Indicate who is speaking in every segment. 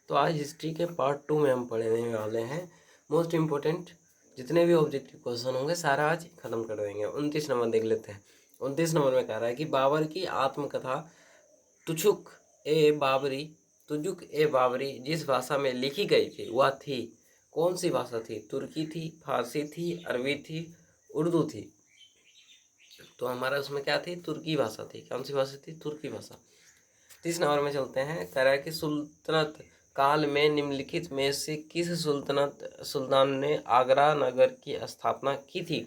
Speaker 1: तो आज हिस्ट्री के पार्ट 2 में हम पढ़ने वाले हैं मोस्ट इम्पोर्टेंट जितने भी ऑब्जेक्टिव क्वेश्चन होंगे सारा आज खत्म कर देंगे। 29 नंबर देख लेते हैं। 29 नंबर में कह रहा है कि बाबर की आत्मकथा तुजुक ए बाबरी जिस भाषा में लिखी गई थी वह थी, कौन सी भाषा थी? तुर्की थी, फारसी थी, अरबी थी, उर्दू थी। तो हमारा उसमें क्या थी? तुर्की भाषा थी। कौन सी भाषा थी? तुर्की भाषा। 30 नंबर में चलते हैं। कह रहा है कि सुल्तनत काल में निम्नलिखित में से किस सुल्तान ने आगरा नगर की स्थापना की थी?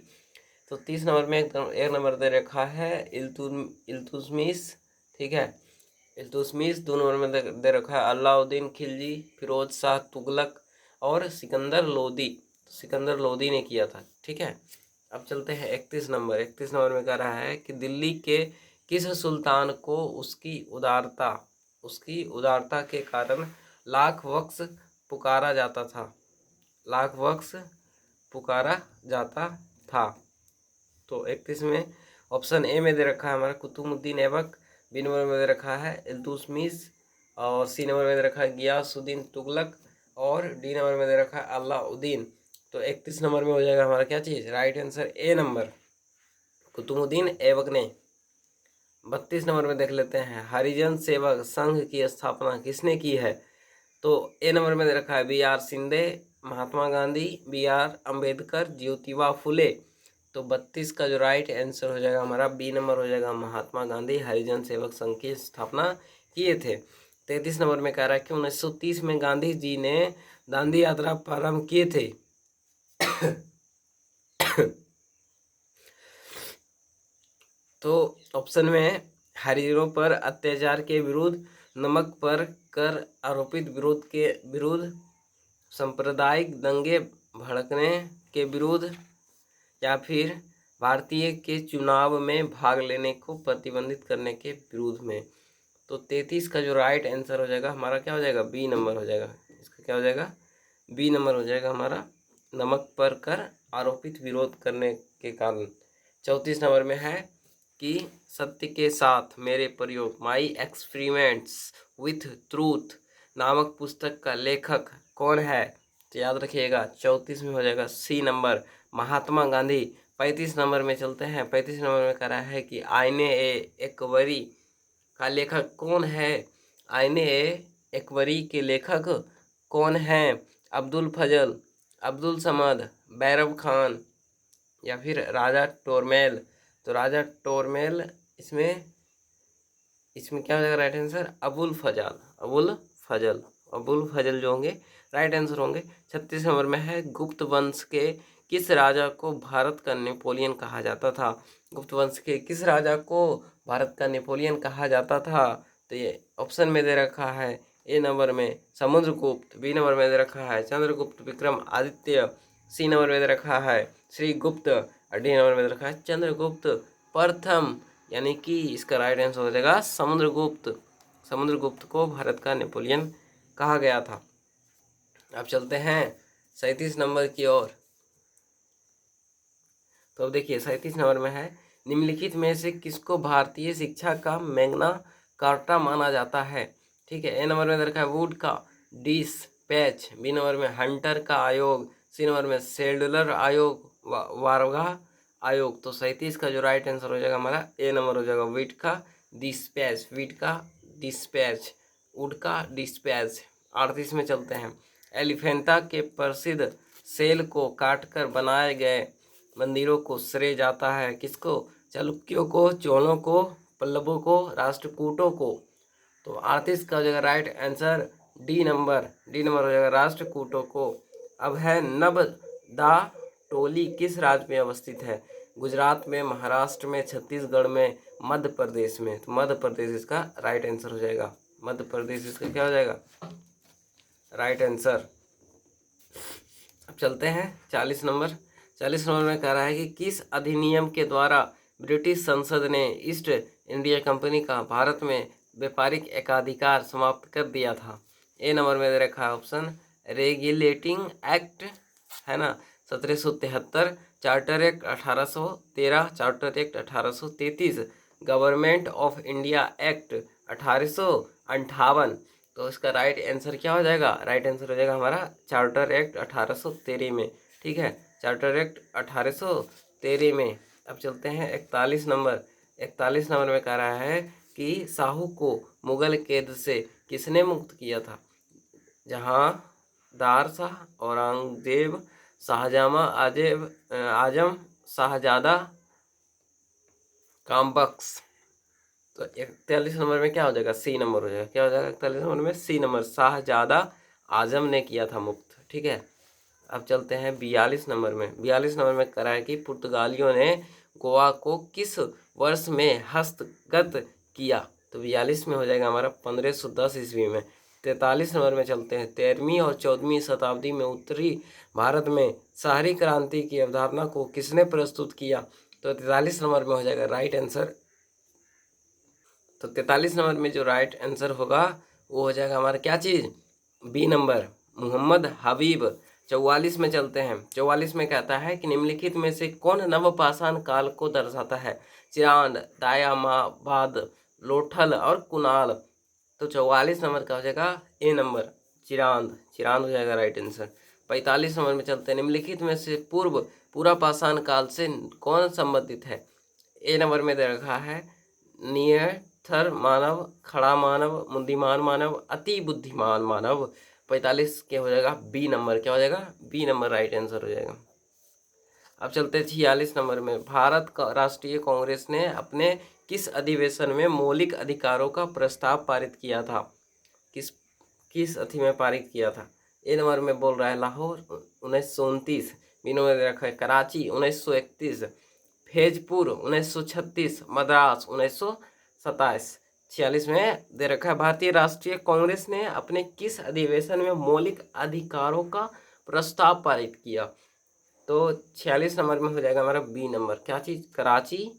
Speaker 1: तो 30 नंबर में एक नंबर दे रखा है इल्तुतमिश, ठीक है, इल्तुतमिश। 2 नंबर में दे रखा है अलाउद्दीन खिलजी, फिरोज शाह तुगलक और सिकंदर लोदी। सिकंदर लोदी ने किया था, ठीक है। अब चलते हैं 31 नंबर। 31 नंबर में कह रहा है कि दिल्ली के किस सुल्तान को उसकी उदारता के कारण लाख वक्स पुकारा जाता था? लाख वक्स पुकारा जाता था। तो 31 में ऑप्शन ए में दे रखा है हमारा कुतुबुद्दीन ऐबक, बी नंबर में दे रखा है इल्तुतमिश और सी नंबर में दे रखा है गियासुद्दीन तुगलक और डी नंबर में दे रखा है अलाउद्दीन। तो 31 नंबर में हो जाएगा हमारा क्या चीज़? Right answer A number, Qutubuddin Aibak ने। 32 नंबर में देख लेते हैं हरिजन सेवक संघ की स्थापना किसने की है? तो ए नंबर में दे रखा है B.R. शिंदे, महात्मा गांधी, B.R. अम्बेडकर, ज्योतिबा फुले। तो 32 का जो राइट आंसर हो जाएगा हमारा बी नंबर हो जाएगा, महात्मा गांधी हरिजन सेवक संघ की स्थापना किए थे। 33 नंबर में कह रहा है कि 1930 में गांधी जी ने दांडी यात्रा प्रारंभ किए थे। तो ऑप्शन में है हरिजनों पर अत्याचार के विरुद्ध, नमक पर कर आरोपित विरुद्ध, सांप्रदायिक दंगे भड़कने के विरुद्ध या फिर भारतीय के चुनाव में भाग लेने को प्रतिबंधित करने के विरोध में। तो 33 का जो राइट आंसर हो जाएगा हमारा क्या हो जाएगा? बी नंबर हो जाएगा। इसका क्या हो जाएगा? बी नंबर हो जाएगा हमारा, नमक पर कर आरोपित विरोध करने के कारण। 34 नंबर में है कि सत्य के साथ मेरे प्रयोग माई एक्सपेरिमेंट्स विथ ट्रूथ नामक पुस्तक का लेखक कौन है? तो याद रखिएगा 34 में हो जाएगा सी नंबर, महात्मा गांधी। 35 नंबर में चलते हैं। 35 नंबर में कह रहा है कि आईने ए एकवरी का लेखक कौन है? आईने ए एकवरी के लेखक कौन हैं? अब्दुल फजल, अब्दुल समद, बैरब खान या फिर राजा टोरमेल। तो राजा टोरमेल इसमें क्या हो जाएगा राइट आंसर? अबुल फजल जो होंगे राइट आंसर होंगे। 36 नंबर में है गुप्त वंश के किस राजा को भारत का नेपोलियन कहा जाता था? गुप्त वंश के किस राजा को भारत का नेपोलियन कहा जाता था? तो ये ऑप्शन में दे रखा है ए नंबर में समुद्रगुप्त, बी नंबर में दे रखा है चंद्रगुप्त विक्रम आदित्य, सी नंबर में दे रखा है श्रीगुप्त और डी नंबर में दे रखा है चंद्रगुप्त प्रथम। यानी कि इसका राइट आंसर हो जाएगा समुद्रगुप्त। समुद्रगुप्त को भारत का नेपोलियन कहा गया था। अब चलते हैं 37 नंबर की ओर। तो अब देखिए 37 नंबर में है निम्नलिखित में से किसको भारतीय शिक्षा का मैग्ना कार्टा माना जाता है? ठीक है, ए नंबर में रखा है वुड का डिस्पैच, बी नंबर में हंटर का आयोग, सी नंबर में सेडलर आयोग, वारगा आयोग। तो 37 का जो राइट आंसर हो जाएगा हमारा ए नंबर हो जाएगा विट का डिस्पैच, वुड का डिस्पैच। 38 में चलते हैं एलिफेंटा के प्रसिद्ध सेल को काटकर बनाए गए मंदिरों को श्रेय जाता है किसको? चालुक्यों को, चोलों को, पल्लवों को, राष्ट्रकूटों को। तो 38 का हो जाएगा राइट आंसर डी नंबर हो जाएगा राष्ट्रकूटों को। अब है नबदा टोली किस राज्य में अवस्थित है? गुजरात में, महाराष्ट्र में, छत्तीसगढ़ में, मध्य प्रदेश में। तो मध्य प्रदेश इसका राइट आंसर हो जाएगा। मध्य प्रदेश इसका क्या हो जाएगा? Right answer. अब चलते हैं 40 नंबर। 40 नंबर में कह रहा है कि किस अधिनियम के द्वारा ब्रिटिश संसद ने ईस्ट इंडिया कंपनी का भारत में व्यापारिक एकाधिकार समाप्त कर दिया था? ए नंबर में दे रखा है ऑप्शन रेगुलेटिंग एक्ट, है ना, 1773, charter act 1813, charter act 1833, government of India act 1858 तो इसका राइट आंसर क्या हो जाएगा? राइट आंसर हो जाएगा हमारा चार्टर एक्ट 1813 में। ठीक है, चार्टर एक्ट 1813 में। अब चलते हैं 41 नंबर। 41 नंबर में कह रहा है कि शाहू को मुगल कैद से किसने मुक्त किया था? जहांदार शाह, औरंगजेब, आजम, शाहजादा, कामबख्श। तो 41 नंबर में क्या हो जाएगा? सी नंबर हो जाएगा। क्या हो जाएगा 41 नंबर में? सी नंबर, शाहजादा आजम ने किया था मुक्त। ठीक है, अब चलते हैं 42 नंबर में। 42 नंबर में करा है कि पुर्तगालियों ने गोवा को किस वर्ष में हस्तगत किया? तो 42 में हो जाएगा हमारा 1510 ईस्वी में। 43 नंबर में चलते हैं। 13वीं और 14वीं शताब्दी में उत्तरी भारत में शहरी क्रांति की अवधारणा को किसने प्रस्तुत किया? तो 43 नंबर में हो जाएगा राइट आंसर। तो 43 नंबर में जो राइट आंसर होगा वो हो जाएगा हमारा क्या चीज़? बी नंबर, मोहम्मद हबीब। 44 में चलते हैं। 44 में कहता है कि निम्नलिखित में से कौन नवपाषाण काल को दर्शाता है? चिरांद, दायामाबाद, लोथल और कुणाल। तो 44 नंबर का हो जाएगा ए नंबर, चिरांद। चिरांद हो जाएगा राइट आंसर। 45 नंबर में चलते हैं। निम्नलिखित में से पूर्व पूरा पाषाण काल से कौन संबंधित है? ए नंबर में दे रखा है नियथर मानव, खड़ा मानव, बुद्धिमान मानव, अति बुद्धिमान मानव। 45 के हो जाएगा बी नंबर। क्या हो जाएगा? बी नंबर राइट आंसर हो जाएगा। अब चलते हैं 46 नंबर में। भारत का राष्ट्रीय कांग्रेस ने अपने किस अधिवेशन में मौलिक अधिकारों का प्रस्ताव पारित किया था? किस किस अथी में पारित किया था? ए नंबर में बोल रहा है लाहौर 1929, बी नंबर में रखा है कराची 1931, फैजपुर 1936, मद्रास 1927। 46 में दे रखा है भारतीय राष्ट्रीय कांग्रेस ने अपने किस अधिवेशन में मौलिक अधिकारों का प्रस्ताव पारित किया? तो 46 नंबर में हो जाएगा हमारा बी नंबर। क्या चीज़? कराची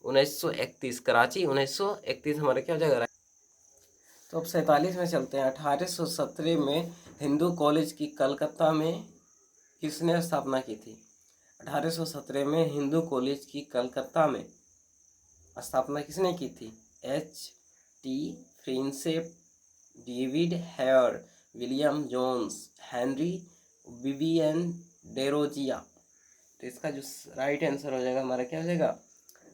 Speaker 1: 1931। कराची 1931 हमारा क्या हो जाएगा? तो अब 47 में चलते हैं। 1817 में हिंदू कॉलेज की कलकत्ता में किसने स्थापना की थी? 1817 में हिंदू कॉलेज की कलकत्ता में स्थापना किसने की थी? H.T. Prinsep, David Hare, William Jones, Henry Vivian Derozio. तो इसका जो राइट आंसर हो जाएगा हमारा क्या हो जाएगा?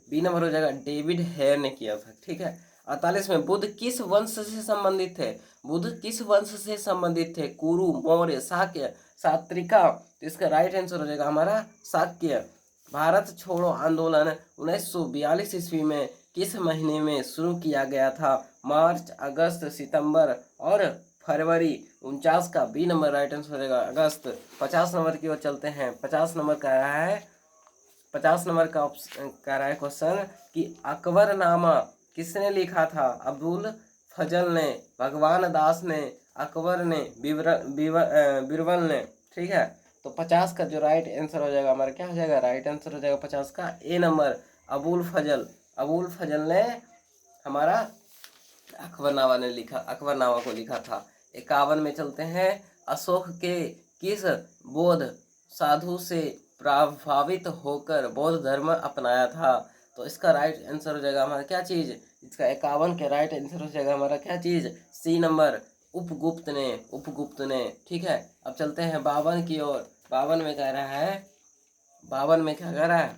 Speaker 1: बी नंबर हो जाएगा, डेविड हेयर ने किया था। ठीक है, 48 में बुद्ध किस वंश से संबंधित थे? बुद्ध किस वंश से संबंधित थे? कुरु, मौर्य, शाक्य, सात्रिका। तो इसका राइट आंसर हो जाएगा हमारा शाक्य। भारत छोड़ो आंदोलन 1942 ईस्वी में किस महीने में शुरू किया गया था? मार्च, अगस्त, सितंबर और फरवरी 49 का बी नंबर राइट आंसर हो जाएगा अगस्त। 50 नंबर की ओर चलते हैं। 50 नंबर का रहा है 50 नंबर का ऑप्शन कह रहा है क्वेश्चन कि अकबरनामा किसने लिखा था? अब्दुल फजल ने, भगवान दास ने, अकबर ने, बीरबल ने। ठीक है, तो 50 का जो राइट आंसर हो जाएगा हमारा क्या हो जाएगा? राइट आंसर हो जाएगा 50 का ए नंबर, अबुल फजल। अबुल फजल ने हमारा अकबरनामा ने लिखा, अकबरनामा को लिखा था। 51 में चलते हैं। अशोक के किस बौद्ध साधु से प्रभावित होकर बौद्ध धर्म अपनाया था? तो इसका राइट आंसर हो जाएगा हमारा क्या चीज़? इसका 51 के राइट आंसर हो जाएगा हमारा क्या चीज़? सी नंबर, उपगुप्त ने, उपगुप्त ने। ठीक है, अब चलते हैं 52 की ओर। 52 में कह रहा है 52 में क्या कह रहा है?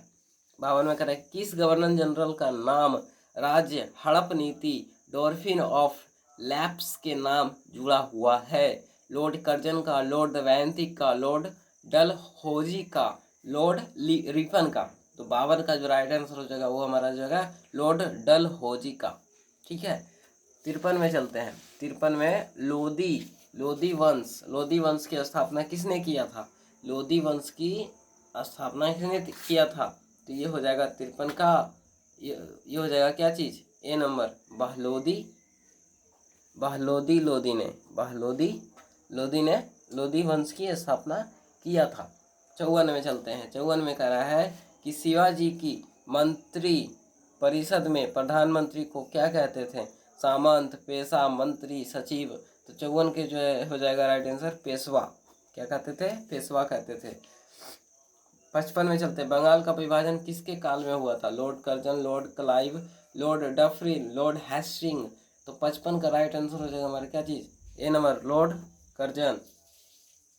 Speaker 1: 52 में कह रहा है किस गवर्नर जनरल का नाम राज्य हड़प नीति डॉल्फिन ऑफ लैप्स के नाम जुड़ा हुआ है? लॉर्ड कर्जन का, लॉर्ड दमयंती का, लॉर्ड डलहौजी का, लॉर्ड रिपन का। तो 52 का जो राइट आंसर हो जाएगा वो हमारा जो है लॉर्ड डलहौजी का। ठीक है, 53 में चलते हैं। 53 में लोधी वंश की स्थापना किसने किया था? लोधी वंश की स्थापना किसने किया था? तो ये हो जाएगा 53 का, ये हो जाएगा क्या चीज़? ए नंबर, बहलोदी लोधी ने लोधी वंश की स्थापना किया था। 54 में चलते हैं। 54 में कह रहा है कि शिवाजी की मंत्री परिषद में प्रधानमंत्री को क्या कहते थे? सामंत, पेशा, मंत्री, सचिव। तो 54 के जो है हो जाएगा राइट आंसर पेशवा। क्या कहते थे? पेशवा कहते थे। 55 में चलते हैं। बंगाल का विभाजन किसके काल में हुआ था? Lord Curzon, Lord Clive, Lord Dufferin, Lord Hasting. तो 55 का राइट आंसर हो जाएगा हमारा क्या चीज़? A number Lord Curzon.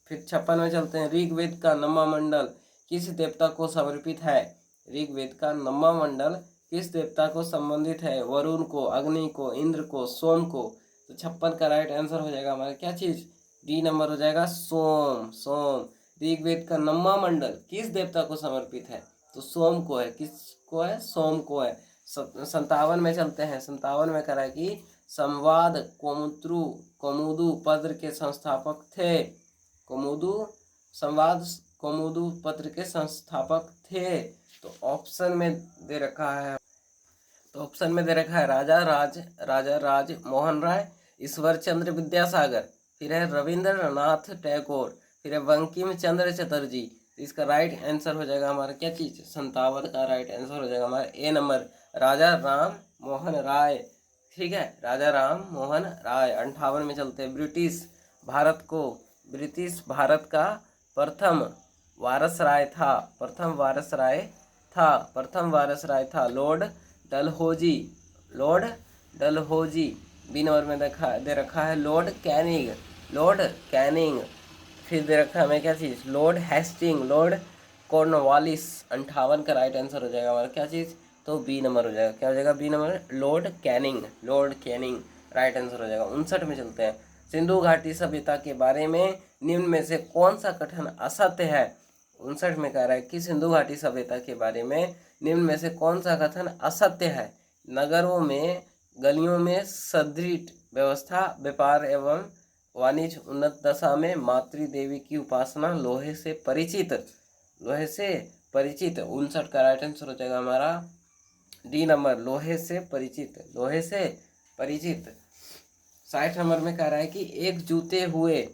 Speaker 1: फिर 56 में चलते हैं। ऋग्वेद का नवमा मंडल किस देवता को समर्पित है? ऋग्वेद का नवमा मंडल किस देवता को संबंधित है? वरुण को, अग्नि को, इंद्र को, सोम को। तो 56 का राइट आंसर हो जाएगा हमारा क्या चीज? डी नंबर हो जाएगा सोम। सोम। ऋग्वेद का नवमा मंडल किस देवता को समर्पित है? तो सोम को है। किसको है? सोम को है। 57 में चलते हैं। 57 में करा कि संवाद कौमुदु पत्र के संस्थापक थे। कौमुदु संवाद कौमुदु पत्र के संस्थापक थे। तो ऑप्शन में दे रखा है। तो ऑप्शन में दे रखा है राजा राज मोहन राय, ईश्वर चंद्र विद्यासागर, फिर है रविंद्रनाथ टैगोर, फिर है बंकिम चंद्र चटर्जी। इसका राइट आंसर हो जाएगा हमारा क्या चीज? 57 का राइट आंसर हो जाएगा हमारा ए नंबर राजा राम मोहन राय। ठीक है, राजा राम मोहन राय। 58 में चलते हैं। ब्रिटिश भारत का प्रथम वारसराय था लॉर्ड डलहौजी। बी नंबर में दे रखा है लॉर्ड कैनिंग। फिर दे रखा है हमें क्या चीज? Lord Hasting, Lord Cornwallis. 58 का राइट आंसर हो जाएगा हमारा क्या चीज? तो बी नंबर हो जाएगा। क्या हो जाएगा? B number Lord Canning right answer हो जाएगा। 59 में चलते हैं। सिंधु घाटी सभ्यता के बारे में निम्न में से कौन सा कथन असत्य है? 59 में कह रहा है कि सिंधु घाटी सभ्यता के बारे में निम्न में से कौन सा कथन असत्य है? नगरों में गलियों में सुदृढ़ व्यवस्था, व्यापार एवं वाणिज्य उन्नत दशा में, मातृ देवी की उपासना, लोहे से परिचित। 59 का राइट आंसर हो जाएगा हमारा डी नंबर लोहे से परिचित। 60 नंबर में कह रहा है कि एक जुटे हुए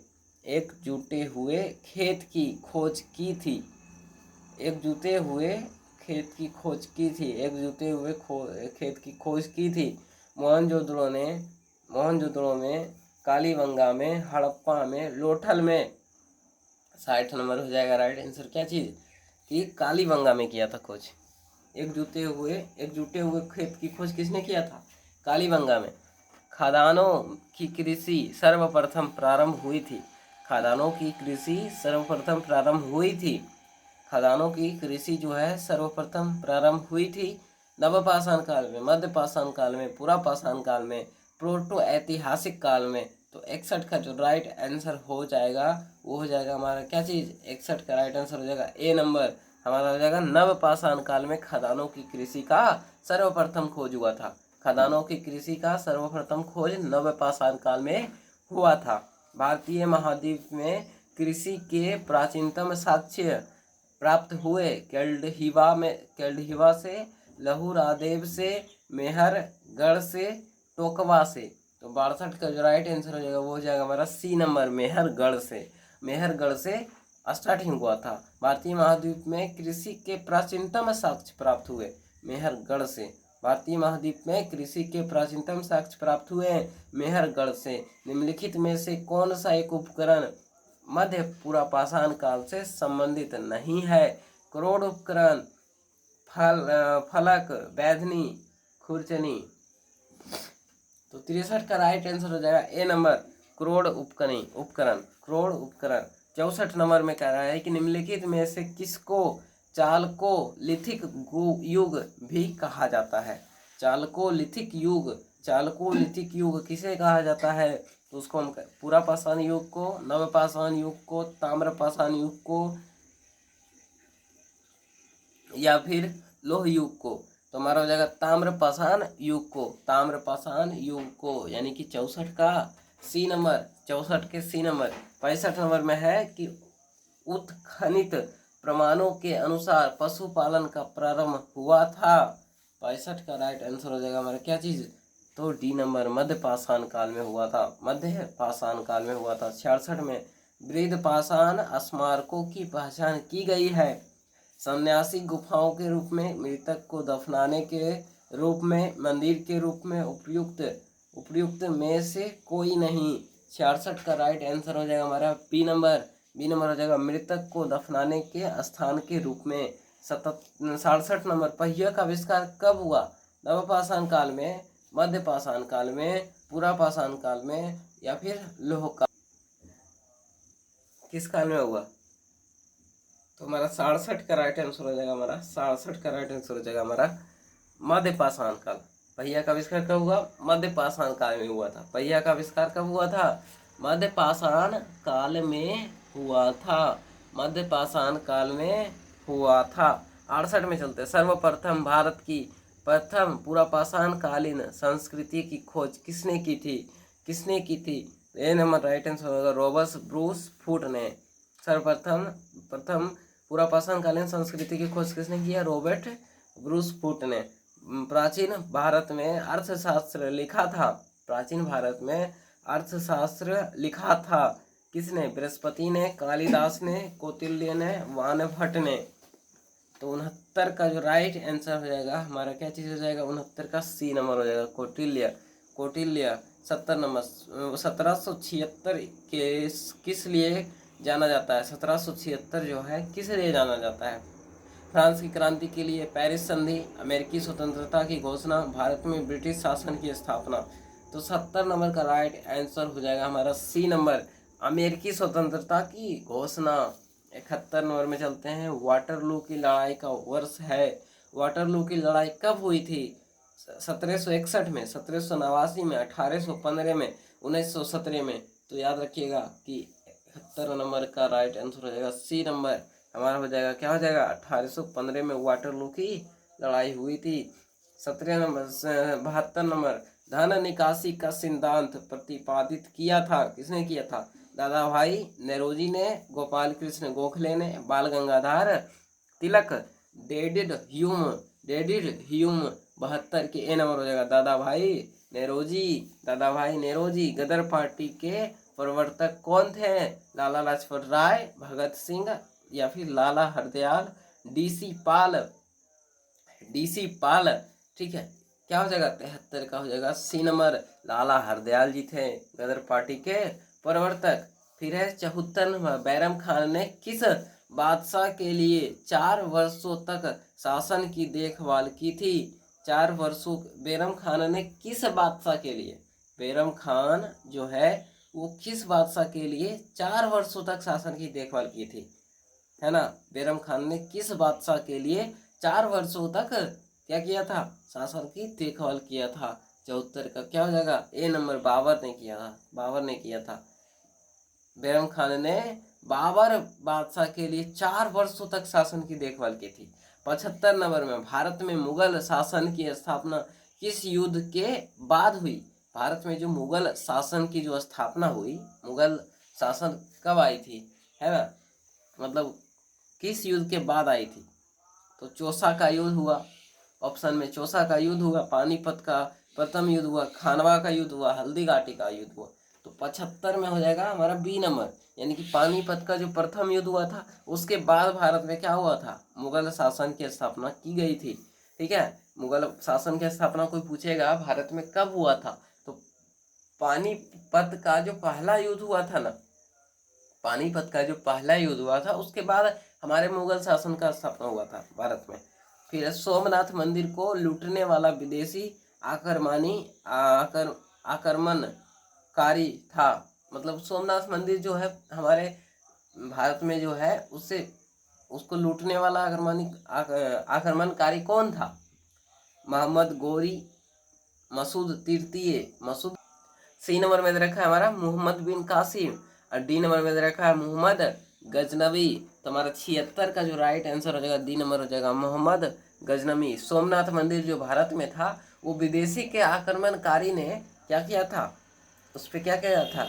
Speaker 1: खेत की खोज की थी। खेत की खोज की थी। मोहनजोदड़ो में, कालीबंगा में, हड़प्पा में, लोथल में। 60 नंबर हो जाएगा राइट आंसर क्या चीज? कि कालीबंगा में किया था खोज। एक जुटे हुए खेत की खोज किसने किया था? कालीबंगा में। खदानों की कृषि सर्वप्रथम प्रारंभ हुई थी। खदानों की कृषि सर्वप्रथम प्रारंभ हुई थी नवपाषाण काल में, मध्य पाषाण काल में, पुरापाषाण काल में, प्रोटो ऐतिहासिक काल में। तो 61 का जो राइट आंसर हो जाएगा वो हो जाएगा हमारा क्या चीज? 61 का राइट आंसर हो जाएगा ए नंबर हमारा हो जाएगा नवपाषाण काल में खदानों की कृषि का सर्वप्रथम खोज हुआ था। खदानों की कृषि का सर्वप्रथम खोज नवपाषाण काल में हुआ था। भारतीय महाद्वीप में कृषि के प्राचीनतम साक्ष्य प्राप्त हुए केल्डहिवा से, लहुरादेव से, मेहरगढ़ से, टोकवा से। तो 62 का जो राइट आंसर हो जाएगा वो हो जाएगा हमारा सी नंबर मेहरगढ़ से स्टार्टिंग हुआ था। भारतीय महाद्वीप में कृषि के प्राचीनतम साक्ष्य प्राप्त हुए मेहरगढ़ से। भारतीय महाद्वीप में कृषि के प्राचीनतम साक्ष्य प्राप्त हुए मेहरगढ़ से। निम्नलिखित में से कौन सा एक उपकरण मध्य पुरापाषाण काल से संबंधित नहीं है? करोड़ उपकरण, फलक, बैधनी, खुरचनी। तो 63 का राइट आंसर हो जाएगा ए नंबर करोड़ उपकरण। 64 नंबर में कह रहा है कि निम्नलिखित में से किसको चालकोलिथिक युग भी कहा जाता है? चालकोलिथिक युग किसे कहा जाता है? तो उसको हम पुरापाषाण युग को, नवपाषाण युग को, ताम्रपाषाण युग को या फिर लोह युग को। तो हमारा हो जाएगा ताम्रपाषाण युग को, यानी कि 64 का सी नंबर। 64 के सी नंबर। 65 नंबर में है कि उत्खनित प्रमाणों के अनुसार पशुपालन का प्रारंभ हुआ था। 65 का राइट आंसर हो जाएगा हमारा क्या चीज? तो डी नंबर मध्य पाषाण काल में हुआ था। 66 में वृद्ध पाषाण स्मारकों की पहचान की गई है। सन्यासी गुफाओं के रूप में, मृतक को दफनाने के रूप में, मंदिर के रूप में उपयुक्त में से कोई नहीं। 66 का राइट आंसर हो जाएगा हमारा बी नंबर हो जाएगा मृतक को दफनाने के स्थान के रूप में। 67 नंबर पहिया का आविष्कार कब हुआ? नवपाषाण काल में, मध्य पाषाण काल में, पुरापाषाण काल में, या फिर लोह काल, किस काल में हुआ? तो हमारा 67 का राइट आंसर हो जाएगा, हमारा 67 का राइट आंसर हो जाएगा हमारा मध्य पाषाण काल। पहिया का आविष्कार कब हुआ? मध्य पाषाण काल में हुआ था। पहिया का आविष्कार कब हुआ था? मध्य पाषाण काल में हुआ था। मध्य पाषाण काल में हुआ था। 68 में चलते हैं। सर्वप्रथम भारत की प्रथम पूरा पाषाण कालीन संस्कृति की खोज किसने की थी? किसने की थी? ए नंबर राइट आंसर होगा रॉबर्ट ब्रूस फूट ने। सर्वप्रथम प्रथम पूरा पाषाण कालीन संस्कृति की खोज किसने किया? रॉबर्ट ब्रूस फूट ने। प्राचीन भारत में अर्थशास्त्र लिखा था। प्राचीन भारत में अर्थशास्त्र लिखा था किसने? बृहस्पति ने, कालिदास ने, कौटिल्य ने, वानभट्ट ने। तो 69 का जो राइट आंसर हो जाएगा हमारा क्या चीज हो जाएगा? 69 का सी नंबर हो जाएगा, कौटिल्य। कौटिल्य 70 नंबर। 1776 के किस लिए जाना जाता है? 1776 जो है किस लिए जाना जाता है? फ्रांस की क्रांति के लिए, पेरिस संधि, अमेरिकी स्वतंत्रता की घोषणा, भारत में ब्रिटिश शासन की स्थापना। तो 70 नंबर का राइट आंसर हो जाएगा हमारा सी नंबर, अमेरिकी स्वतंत्रता की घोषणा। 71 नंबर में चलते हैं। वाटरलू की लड़ाई का वर्ष है। वाटरलू की लड़ाई कब हुई थी? 1761 में, 1789 में, 1815 में, 1917 में। तो याद रखिएगा कि 71 नंबर का राइट आंसर हो जाएगा सी नंबर, हमारा हो जाएगा क्या हो जाएगा? 1815 में वाटरलू की लड़ाई हुई थी। 17 नंबर 72 नंबर। धन निकासी का सिद्धांत प्रतिपादित किया था, किसने किया था? दादा भाई नेरोजी ने, गोपाल कृष्ण गोखले ने, बाल Gangadhar Tilak. David Hume, David Hume 72 के ए नंबर हो जाएगा दादा भाई नेरोजी। दादा भाई नेरोजी। गदर पार्टी के प्रवर्तक कौन थे? लाला लाजपत राय, भगत सिंह या फिर लाला हरदयाल, डीसी पाल। डीसी पाल, ठीक है। क्या हो जाएगा? 73 का हो जाएगा सी नंबर, लाला हरदयाल जी थे गदर पार्टी के प्रवर्तक। फिर है 74 नंबर। बैरम खान ने किस बादशाह के लिए 4 वर्षों तक शासन की देखभाल की थी? 4 वर्षों बैरम खान ने किस बादशाह के लिए? बैरम खान जो है वो किस बादशाह के लिए 4 वर्षों तक शासन की देखभाल की थी, है ना? बैरम खान ने किस बादशाह के लिए 4 वर्षों तक क्या किया था? शासन की देखभाल किया था। 74 का क्या हो जाएगा? ए नंबर, बाबर ने किया था। बाबर ने किया था। बैरम खान ने बाबर बादशाह के लिए 4 वर्षों तक शासन की देखभाल की थी। 75 नंबर में। भारत में मुगल शासन की स्थापना किस युद्ध के बाद हुई? भारत में जो मुगल शासन की जो स्थापना हुई, मुगल शासन कब आई थी, है ना? मतलब किस युद्ध के बाद आई थी? तो चौसा का युद्ध हुआ, ऑप्शन में चौसा का युद्ध हुआ, पानीपत का प्रथम युद्ध हुआ, खानवा का युद्ध हुआ, हल्दी घाटी का युद्ध हुआ। तो 75 में हो जाएगा हमारा बी नंबर, यानी कि पानीपत का जो प्रथम युद्ध हुआ था उसके बाद भारत में क्या हुआ था? मुगल शासन की स्थापना की गई थी। ठीक है, मुगल शासन की स्थापना कोई पूछेगा भारत में कब हुआ था, तो पानीपत का जो पहला युद्ध हुआ था ना, पानीपत का जो पहला युद्ध हुआ था उसके बाद हमारे मुगल शासन का स्थापना हुआ था भारत में। फिर सोमनाथ मंदिर को लूटने वाला विदेशी आक्रमणकारी था। मतलब सोमनाथ मंदिर जो है हमारे भारत में जो है उससे उसको लूटने वाला आक्रमणकारी कौन था? मोहम्मद गोरी, मसूद तृतीय, मसूद। सी नंबर में दे रखा है हमारा मोहम्मद बिन कासिम, और डी नंबर में दे रखा है मोहम्मद गजनवी। तो हमारा 76 का जो राइट आंसर हो जाएगा डी नंबर हो जाएगा मोहम्मद गजनवी। सोमनाथ मंदिर जो भारत में था वो विदेशी के आक्रमणकारी ने क्या किया था? उस पर क्या किया था?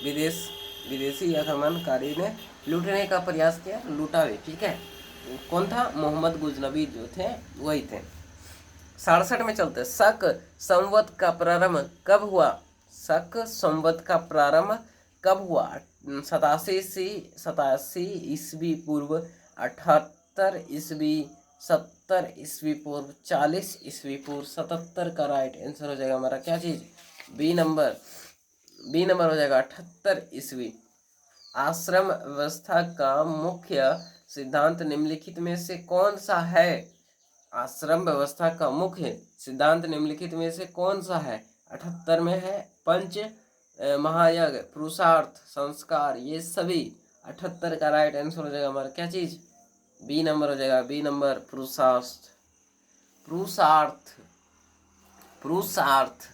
Speaker 1: विदेशी आक्रमणकारी ने लूटने का प्रयास किया, लूटा भी। ठीक है, कौन था? मोहम्मद गजनवी जो थे वही थे। 67 में चलते। शक संवत का प्रारंभ कब हुआ? शक संवत का प्रारंभ कब हुआ? 87 ईस्वी पूर्व, 78 ईस्वी, 70 ईस्वी पूर्व, 40 ईस्वी पूर्व। 77 का राइट आंसर हो जाएगा हमारा क्या चीज? बी नंबर, बी नंबर हो जाएगा 78 ईस्वी। आश्रम व्यवस्था का मुख्य सिद्धांत निम्नलिखित में से कौन सा है? आश्रम व्यवस्था का मुख्य सिद्धांत निम्नलिखित में से कौन सा है? 78 में है पंच महायज्ञ, पुरुषार्थ, संस्कार, ये सभी 78 का राइट आंसर हो जाएगा हमारा क्या चीज, बी नंबर हो जाएगा, बी नंबर पुरुषार्थ। पुरुषार्थ पुरुषार्थ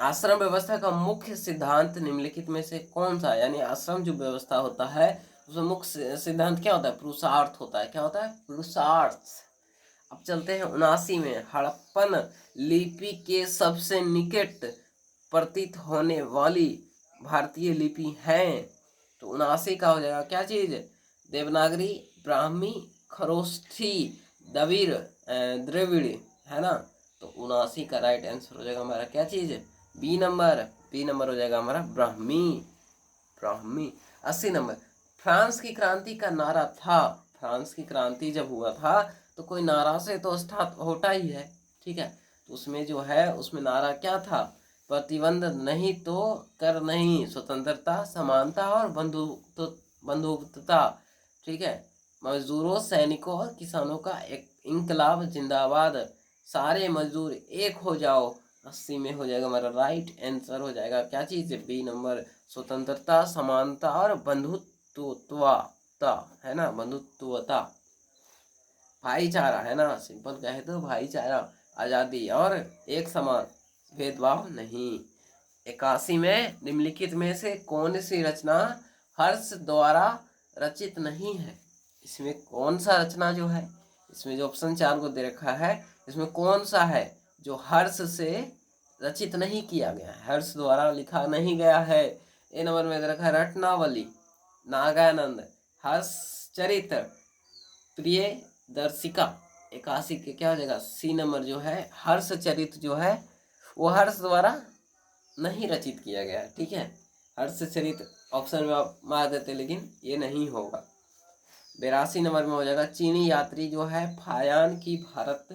Speaker 1: आश्रम व्यवस्था का मुख्य सिद्धांत निम्नलिखित में से कौन सा है? यानी आश्रम जो व्यवस्था होता है उसमें मुख्य सिद्धांत क्या होता है? पुरुषार्थ होता है। क्या होता है? पुरुषार्थ। अब चलते हैं 79 में, हड़प्पन लिपि के सबसे निकट प्रतीत होने वाली भारतीय लिपि है, तो 79 का हो जाएगा क्या चीज, देवनागरी, ब्राह्मी, खरोष्ठी, द्रविड़, है ना। तो 79 का राइट आंसर हो जाएगा हमारा क्या चीज, बी नंबर हो जाएगा हमारा ब्राह्मी। 80 नंबर, फ्रांस की क्रांति का नारा था। फ्रांस की क्रांति जब हुआ था तो कोई नारा से तो स्टार्ट होता ही है, ठीक है। तो उसमें जो है उसमें नारा क्या था, प्रतिबंध नहीं तो कर नहीं, स्वतंत्रता, समानता और बंधुत्वता, ठीक है। मजदूरों, सैनिकों और किसानों का एक इंकलाब जिंदाबाद, सारे मजदूर एक हो जाओ। 80 में हो जाएगा हमारा राइट आंसर हो जाएगा क्या चीज, बी नंबर, स्वतंत्रता, समानता और बंधुत्वता, है ना, बंधुत्वता, भाईचारा, है ना, सिंपल कहे तो भाईचारा, आजादी और एक समान, भेदभाव नहीं। 81 में निम्नलिखित में से कौन सी रचना हर्ष द्वारा रचित नहीं है? इसमें कौन सा रचना जो है, इसमें जो ऑप्शन 4 को दे रखा है, इसमें कौन सा है जो हर्ष से रचित नहीं किया गया है, हर्ष द्वारा लिखा नहीं गया है? ए नंबर में दे रखा है रत्नावली, नागानंद, हर्षचरित, प्रिय दर्शिका। 81 के क्या हो जाएगा, सी नंबर जो है हर्षचरित जो है वो हर्ष द्वारा नहीं रचित किया गया है, ठीक है। हर्षचरित ऑप्शन में आप मार देते लेकिन ये नहीं होगा। 82 नंबर में हो जाएगा, चीनी यात्री जो है फायान की भारत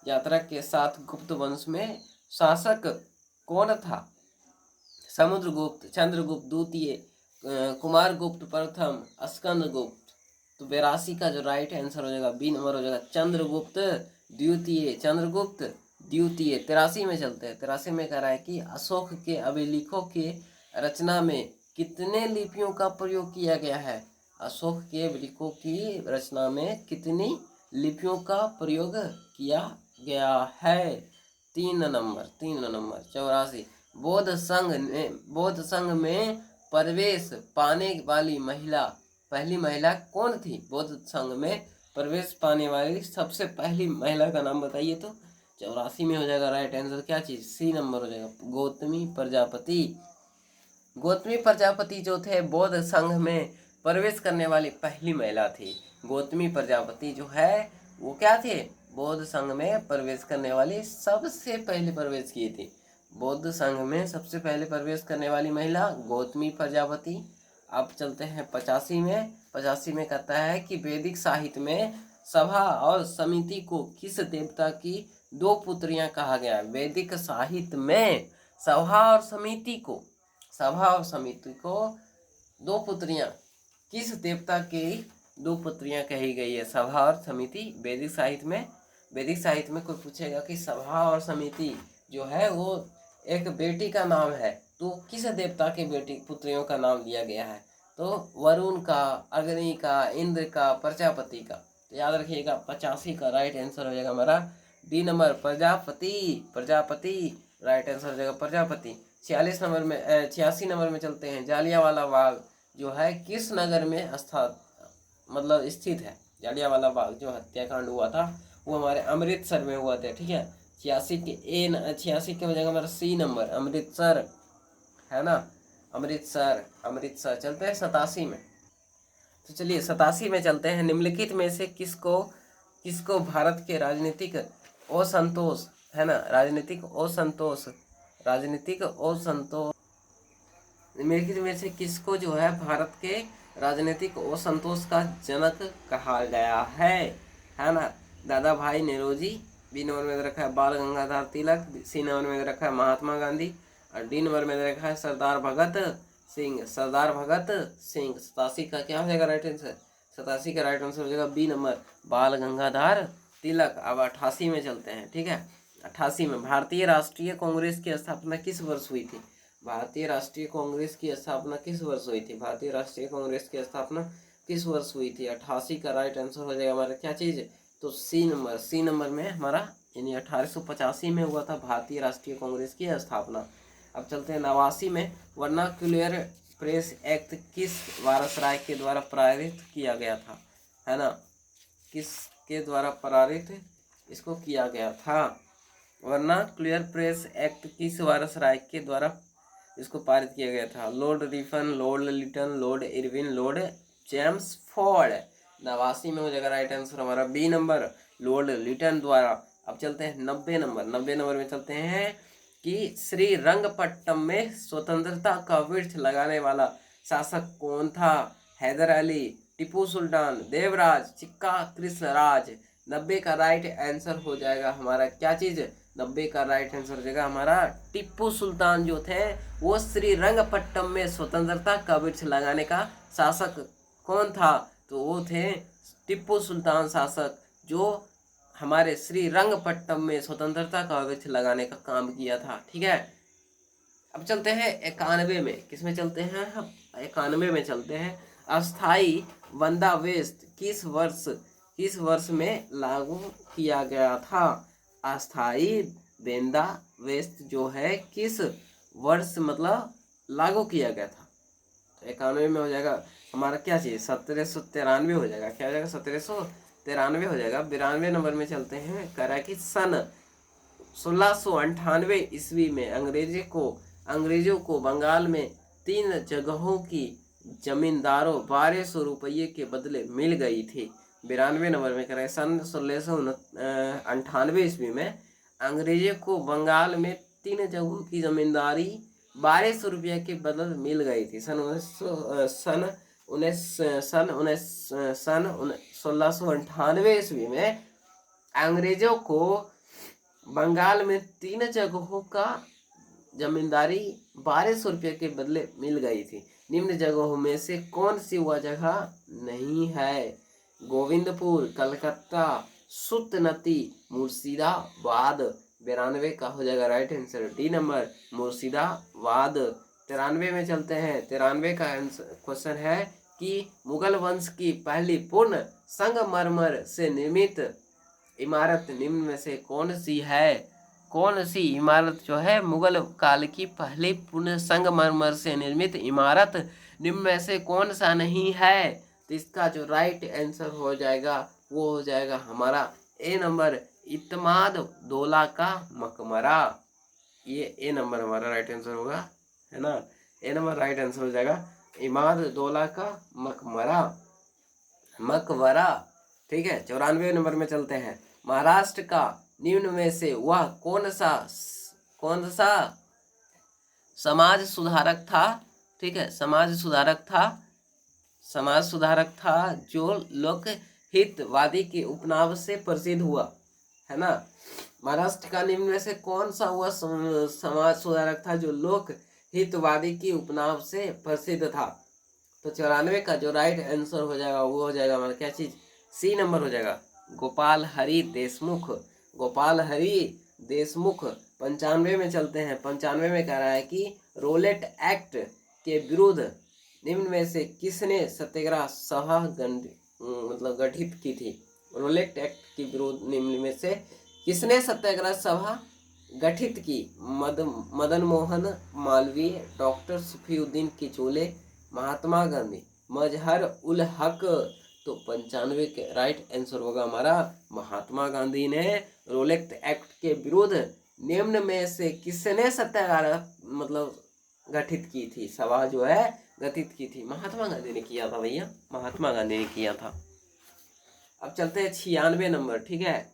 Speaker 1: यात्रा के साथ गुप्त वंश में शासक कौन था? समुद्रगुप्त, चंद्रगुप्त द्वितीय, कुमारगुप्त प्रथम, स्कंदगुप्त। तो 82 का जो राइट आंसर हो जाएगा बी नंबर हो जाएगा, चंद्रगुप्त द्वितीय, चंद्रगुप्त द्वितीय। 83 में चलते हैं, 83 में कह रहा है कि अशोक के अभिलेखों के रचना में कितने लिपियों का प्रयोग किया गया है? अशोक के अभिलेखों की रचना में कितनी लिपियों का प्रयोग किया गया है? 3 नंबर 84। बौद्ध संघ में प्रवेश पाने वाली महिला, पहली महिला कौन थी? बौद्ध संघ में प्रवेश पाने वाली सबसे पहली महिला का नाम बताइए। तो 84 में हो जाएगा राइट आंसर क्या चीज, सी नंबर हो जाएगा, गौतमी प्रजापति। गौतमी प्रजापति जो थे बौद्ध संघ में प्रवेश करने वाली पहली महिला थी। गौतमी प्रजापति जो है वो क्या थे, बौद्ध संघ में प्रवेश करने वाली सबसे पहले प्रवेश की थी। बौद्ध संघ में सबसे पहले प्रवेश करने वाली महिला गौतमी प्रजापति। अब चलते हैं 85 में। 85 में कहता है कि वैदिक साहित्य में सभा और समिति को किस देवता की दो पुत्रियां कहा गया है? वैदिक साहित्य में सभा और समिति को दो पुत्रियां, किस देवता की दो पुत्रियां कही गई है? सभा और समिति वैदिक साहित्य में कोई पूछेगा कि सभा और समिति जो है वो एक बेटी का नाम है, तो किस देवता के बेटी पुत्रियों का नाम लिया गया है? तो वरुण का, अग्नि का, इंद्र का, प्रजापति का। तो याद रखिएगा 85 का राइट आंसर हो जाएगा हमारा D number, Prajapati right answer हो जाएगा प्रजापति। 86 नंबर में चलते हैं। जालियांवाला बाग जो है किस नगर में स्थित है? जालियांवाला बाग जो हत्याकांड हुआ था वो हमारे अमृतसर में हुआ था, ठीक है। 86 के हो जाएगा हमारा सी नंबर, अमृतसर, है ना, अमृतसर। चलते हैं 87 में। तो चलिए 87 में चलते हैं। निम्नलिखित में से किसको भारत के राजनीतिक असंतोष, है ना, राजनीतिक असंतोष निम्नलिखित में से किसको जो है भारत के राजनीतिक असंतोष का जनक कहा गया है ना? दादा भाई नौरोजी, बी नंबर में रखा है बाल गंगाधर तिलक, सी नंबर में रखा है महात्मा गांधी और डी नंबर में रखा है सरदार भगत सिंह। 87 का क्या हो जाएगा राइट आंसर? 87 का राइट आंसर हो जाएगा बी नंबर, बाल गंगाधर तिलक। अब 88 में चलते हैं, ठीक है। 88 में भारतीय राष्ट्रीय कांग्रेस की स्थापना किस वर्ष हुई थी? भारतीय राष्ट्रीय कांग्रेस की स्थापना किस वर्ष हुई थी? भारतीय राष्ट्रीय कांग्रेस की स्थापना किस वर्ष हुई थी? 88 का राइट आंसर हो जाएगा हमारा क्या चीज़? तो सी नंबर में हमारा यानी 1885 में हुआ था भारतीय राष्ट्रीय कांग्रेस की स्थापना। अब चलते हैं 89 में, वर्नाक्युलर प्रेस एक्ट किस वायसराय के द्वारा पारित किया गया था? है ना, किसके द्वारा पारित इसको किया गया था? वर्नाक्युलर प्रेस एक्ट किस वायसराय के द्वारा इसको पारित किया गया था? Lord Ripon, Lord Lytton, Lord Irwin, Lord James Ford. 89 में हो जाएगा राइट आंसर हमारा बी नंबर, लॉर्ड लिटन द्वारा। अब चलते हैं 90 नंबर में चलते हैं कि श्रीरंगपट्टम में स्वतंत्रता का वृक्ष लगाने वाला शासक कौन था? हैदर अली, टीपू सुल्तान, देवराज, चिक्का कृष्णराज। 90 का राइट आंसर हो जाएगा हमारा क्या चीज? 90 का राइट आंसर हो जाएगा हमारा टीपू सुल्तान जो थे वो श्रीरंगपट्टम में स्वतंत्रता का वृक्ष लगाने का शासक कौन था? तो वो थे टीपू सुल्तान शासक जो हमारे श्रीरंगपट्टम में स्वतंत्रता का वृक्ष लगाने का काम किया था। ठीक है, अब चलते हैं 91 में। किस में चलते हैं हम? 91 में चलते हैं। अस्थाई बंदावेस्त किस वर्ष में लागू किया गया था? अस्थाई बंदावेस्त जो है किस वर्ष मतलब लागू किया गया था? तो 91 में हो जाएगा हमारा क्या चीज? 1793 हो जाएगा। क्या हो जाएगा? 1793 हो जाएगा। 92 नंबर में चलते हैं। कह रहा है कि सन 1698 ईस्वी में अंग्रेजों को बंगाल में 3 जगहों की जमींदारों 1200 रुपये के बदले मिल गई थी। 92 नंबर में कह रहे हैं सन 1698 ईस्वी में अंग्रेजों को बंगाल में 3 जगहों की जमींदारी 1200 रुपये के बदले मिल गई थी। सन 1698 ईस्वी में अंग्रेजों को बंगाल में 3 जगहों का जमींदारी 1200 रुपये के बदले मिल गई थी। निम्न जगहों में से कौन सी वह जगह नहीं है? गोविंदपुर, कलकत्ता, सुतनती, मुर्शिदाबाद। 92 का हो जाएगा right answer D number, Murshidabad. 93 में चलते हैं। 93 का क्वेश्चन है कि मुगल वंश की पहली पूर्ण संगमरमर से निर्मित इमारत निम्न में से कौन सी है? कौन सी इमारत जो है मुगल काल की पहली पूर्ण संगमरमर से निर्मित इमारत निम्न में से कौन सा नहीं है? तो इसका जो राइट आंसर हो जाएगा वो हो जाएगा हमारा ए नंबर, इत्माद दौला का मकबरा। ये ए नंबर हमारा राइट आंसर होगा, है ना। ए नंबर राइट आंसर हो जाएगा इमाद दौला का मकबरा। ठीक है, 94 नंबर में चलते हैं। महाराष्ट्र का निम्न में से वह कौन सा समाज सुधारक था? ठीक है, समाज सुधारक था जो लोक हितवादी के उपनाम से प्रसिद्ध हुआ, है ना। महाराष्ट्र का निम्न में से कौन सा वह समाज सुधारक था जो लोक हितवादी के उपनाम से प्रसिद्ध था? तो 94 का जो राइट आंसर हो जाएगा वो हो जाएगा हमारा क्या चीज? सी नंबर हो जाएगा, गोपाल हरि देशमुख। गोपाल हरि देशमुख। 95 में चलते हैं। 95 में कह रहा है कि रोलेट एक्ट के विरुद्ध निम्न में से किसने सत्याग्रह सभा गठित की थी? रोलेट एक्ट के विरुद्ध निम्न में से किसने सत्याग्रह सभा गठित की? मदन मोहन मालवीय, डॉक्टर सफीउद्दीन किचोले, महात्मा गांधी, मजहर उल हक। तो 95 के राइट आंसर होगा हमारा महात्मा गांधी ने रोलेट एक्ट के विरुद्ध निम्न में से किसने सत्याग्रह गठित की थी? सभा जो है गठित की थी, महात्मा गांधी ने किया था भैया, महात्मा गांधी ने किया था। अब चलते हैं 96 नंबर। ठीक है,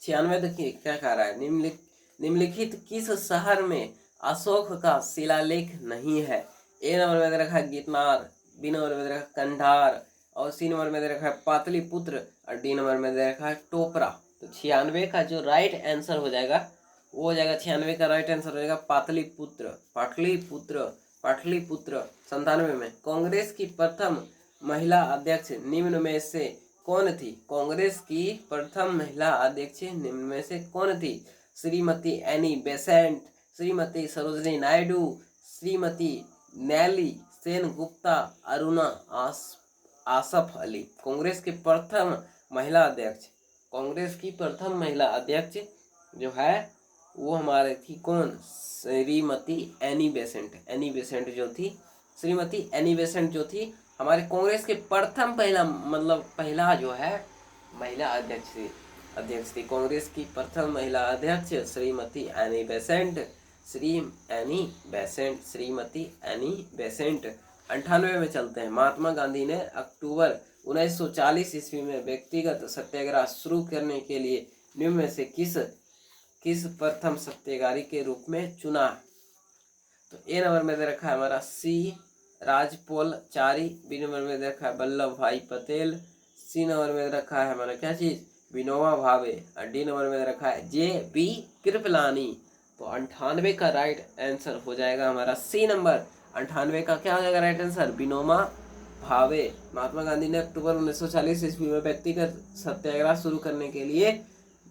Speaker 1: 96 देखिए क्या कह रहा है, निम्नलिखित किस शहर में अशोक का शिलालेख नहीं है? ए नंबर में दे रखा है गिरनार, बी नंबर में दे रखा है कंधार, और सी नंबर में दे रखा है पाटलिपुत्र, और डी नंबर में दे रखा है टोपरा। तो 96 का जो राइट आंसर हो जाएगा वो हो जाएगा 96 का राइट आंसर हो जाएगा पाटलिपुत्र। 97 में कांग्रेस की प्रथम महिला अध्यक्ष निम्न में से कौन थी? कांग्रेस की प्रथम महिला अध्यक्ष निम्न में से कौन थी? Shrimati Annie Besant, Shrimati Sarojini Naidu, Shrimati Nelly Sen Gupta, Aruna Asaf Ali. Congress के प्रथम महिला अध्यक्ष, कांग्रेस की प्रथम महिला अध्यक्ष जो है वो हमारे थी कौन, Shrimati Annie Besant. Annie Besant जो थी, श्रीमती एनी बेसेंट जो थी हमारे कांग्रेस के प्रथम पहला जो है महिला अध्यक्ष थी कांग्रेस की प्रथम महिला अध्यक्ष Shrimati Annie Besant, Shrimati Annie Besant. 98 में चलते हैं। महात्मा गांधी ने अक्टूबर 1940 ईस्वी में व्यक्तिगत सत्याग्रह शुरू करने के लिए निम्न में से किस प्रथम सत्याग्रही के रूप में चुना। तो ए नंबर में दे रखा है हमारा सी राजपोलाचारी, बी नंबर में दे रखा है वल्लभ भाई पटेल, सी नंबर में दे रखा है हमारा क्या चीज विनोबा भावे, और डी नंबर में दे रखा है जे बी कृपलानी। तो 98 का राइट आंसर हो जाएगा हमारा सी नंबर। 98 का क्या हो जाएगा राइट आंसर, विनोबा भावे। महात्मा गांधी ने अक्टूबर 1940 ईस्वी में व्यक्तिगत सत्याग्रह शुरू करने के लिए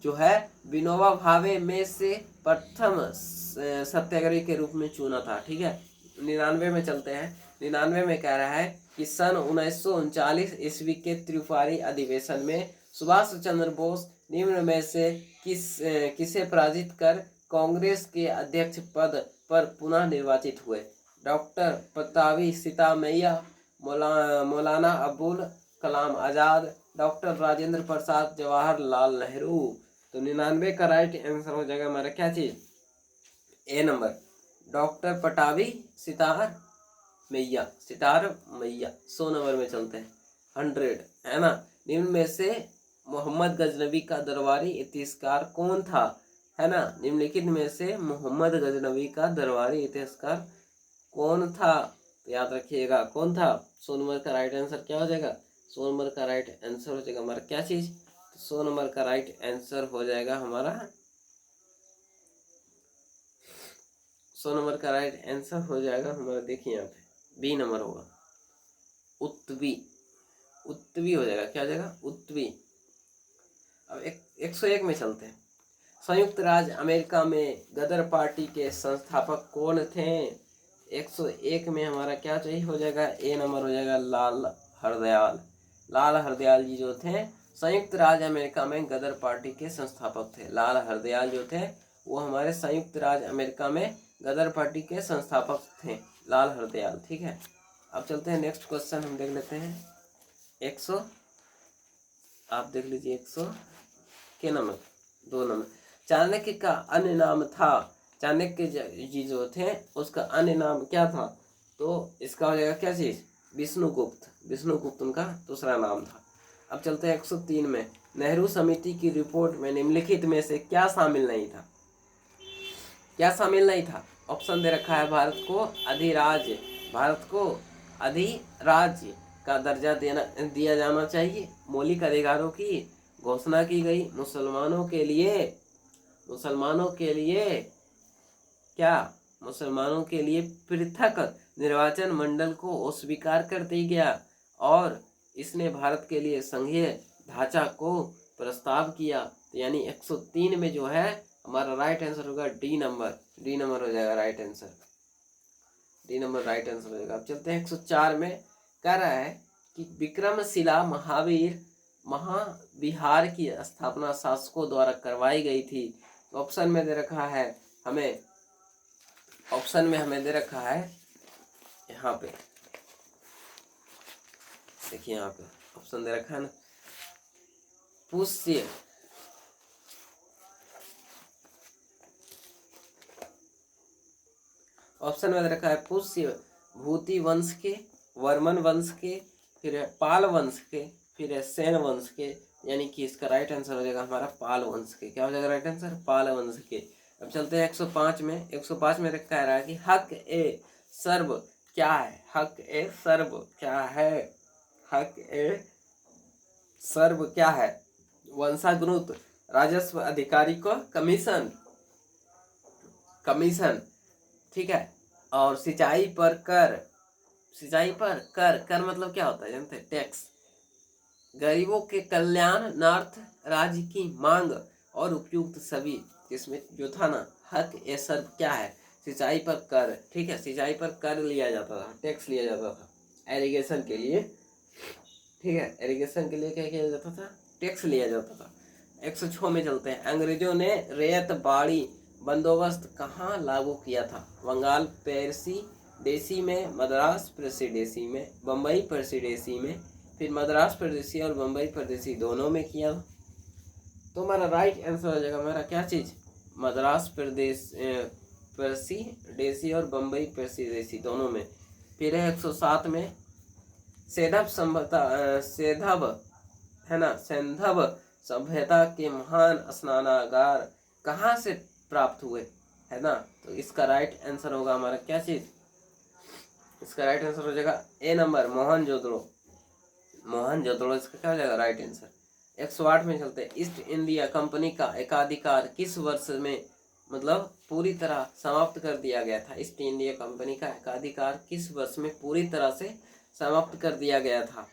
Speaker 1: जो है विनोबा भावे में से प्रथम सत्याग्रही के रूप में चुना था। ठीक है, 99 में चलते हैं। 99 में कह रहा है कि सन 1939 ईस्वी के त्रिपुरी अधिवेशन में सुभाष चंद्र बोस निम्न में से किसे पराजित कर कांग्रेस के अध्यक्ष पद पर पुनः निर्वाचित हुए। Doctor पतावी Sitamaiya, Maulana Abul Kalam Azad, doctor Rajendra Prasad, Jawaharlal Nehru. तो 99 का राइट आंसर हो जाएगा हमारा क्या चीज, ए नंबर डॉक्टर पटावी सितार मैया। 100 नंबर में चलते हैं, 100 है ना। निम्न में से मोहम्मद गजनवी का दरबारी इतिहासकार कौन था, है ना। निम्नलिखित में से मोहम्मद गजनवी का दरबारी इतिहासकार कौन था, तो याद रखिएगा कौन था। 100 नंबर का राइट आंसर क्या हो जाएगा, 100 नंबर का राइट आंसर हो जाएगा हमारा क्या चीज, 100 नंबर का राइट आंसर हो जाएगा हमारा 100 नंबर का राइट आंसर हो जाएगा हमारा, देखिए यहाँ पे बी नंबर होगा उत्तवी हो जाएगा, क्या हो जाएगा उत्तवी। अब 101 में चलते हैं। संयुक्त राज्य अमेरिका में गदर पार्टी के संस्थापक कौन थे। 101 में हमारा क्या चाहिए हो जाएगा, ए नंबर हो जाएगा लाल हरदयाल जी जो थे संयुक्त राज्य अमेरिका में गदर पार्टी के संस्थापक थे। लाल हरदयाल जो थे वो हमारे संयुक्त राज्य अमेरिका में गदर पार्टी के संस्थापक थे, लाल हरदयाल। ठीक है, अब चलते हैं नेक्स्ट क्वेश्चन हम देख लेते हैं। 100 आप देख लीजिए 100 के नंबर 2 नंबर। चाणक्य का अन्य नाम था, चाणक्य जी जो थे उसका अन्य नाम क्या था, तो इसका हो जाएगा क्या चीज विष्णुगुप्त उनका दूसरा नाम था। अब चलते हैं 103 में। नेहरू समिति की रिपोर्ट में निम्नलिखित में से क्या शामिल नहीं था, क्या शामिल नहीं था। ऑप्शन दे रखा है भारत को अधिराज्य का दर्जा दिया जाना चाहिए, मौलिक अधिकारों की घोषणा की गई, मुसलमानों के लिए पृथक निर्वाचन मंडल को अस्वीकार कर दिया गया, और इसने भारत के लिए संघीय ढांचा को प्रस्ताव किया। यानी 103 में जो है हमारा राइट आंसर होगा डी नंबर हो जाएगा right answer, D number right answer हो जाएगा। अब चलते हैं 104 में। कह रहा है कि विक्रमशिला महाविहार की स्थापना शासकों द्वारा करवाई गई थी। ऑप्शन में दे रखा है हमें दे रखा है यहाँ पे, देखिए यहाँ पे ऑप्शन दे रखा है ना, पुष्य ऑप्शन में दे रखा है पुष्य भूति वंश के, वर्मन वंश के, फिर है पाल वंश के, फिर है सेन वंश के। यानी कि इसका राइट आंसर हो जाएगा हमारा पाल वंश के। क्या हो जाएगा राइट आंसर, पाल वंश के। अब चलते हैं 105 में। 105 में कह रहा है कि हक ए सर्व क्या है, हक ए सर्व क्या है, हक ए सर्व क्या है। वंशानुगत राजस्व अधिकारी को कमीशन, ठीक है। और सिंचाई पर कर मतलब क्या होता है जानते हैं, टैक्स। गरीबों के कल्याणार्थ राज्य की मांग और उपयुक्त सभी, जिसमें जो था ना हक ये सब क्या है? सिंचाई पर कर, ठीक है, सिंचाई पर कर लिया जाता था, टैक्स लिया जाता था एरीगेशन के लिए, ठीक है, एरीगेशन के लिए क्या किया जाता था? टैक्स लिया जाता था। 106 में चलते हैं। अंग्रेजों ने रैयत बाड़ी बंदोबस्त कहाँ लागू किया था? बंगाल प्रेसिडेंसी में, मद्रास प्रेसिडेंसी में, बम्बई प्रेसिडेंसी में, फिर मद्रास प्रेसिडेंसी और बम्बई प्रेसिडेंसी दोनों में किया। तो हमारा राइट आंसर हो जाएगा हमारा क्या चीज? मद्रास प्रेसिडेंसी और बम्बई प्रेसिडेंसी दोनों में। फिर है 107 में, सेधव है ना, सैंधव सभ्यता के महान स्नानागार कहाँ से प्राप्त हुए, है ना? तो इसका राइट आंसर होगा हमारा क्या चीज? इसका राइट आंसर हो जाएगा ए नंबर, मोहनजोदड़ो। मोहनजोदड़ो इसका क्या हो जाएगा राइट आंसर। 108 में चलते हैं। ईस्ट इंडिया कंपनी का एकाधिकार किस वर्ष में मतलब पूरी तरह समाप्त कर दिया गया था? ईस्ट इंडिया कंपनी का एकाधिकार किस वर्ष में पूरी तरह से समाप्त कर दिया गया था?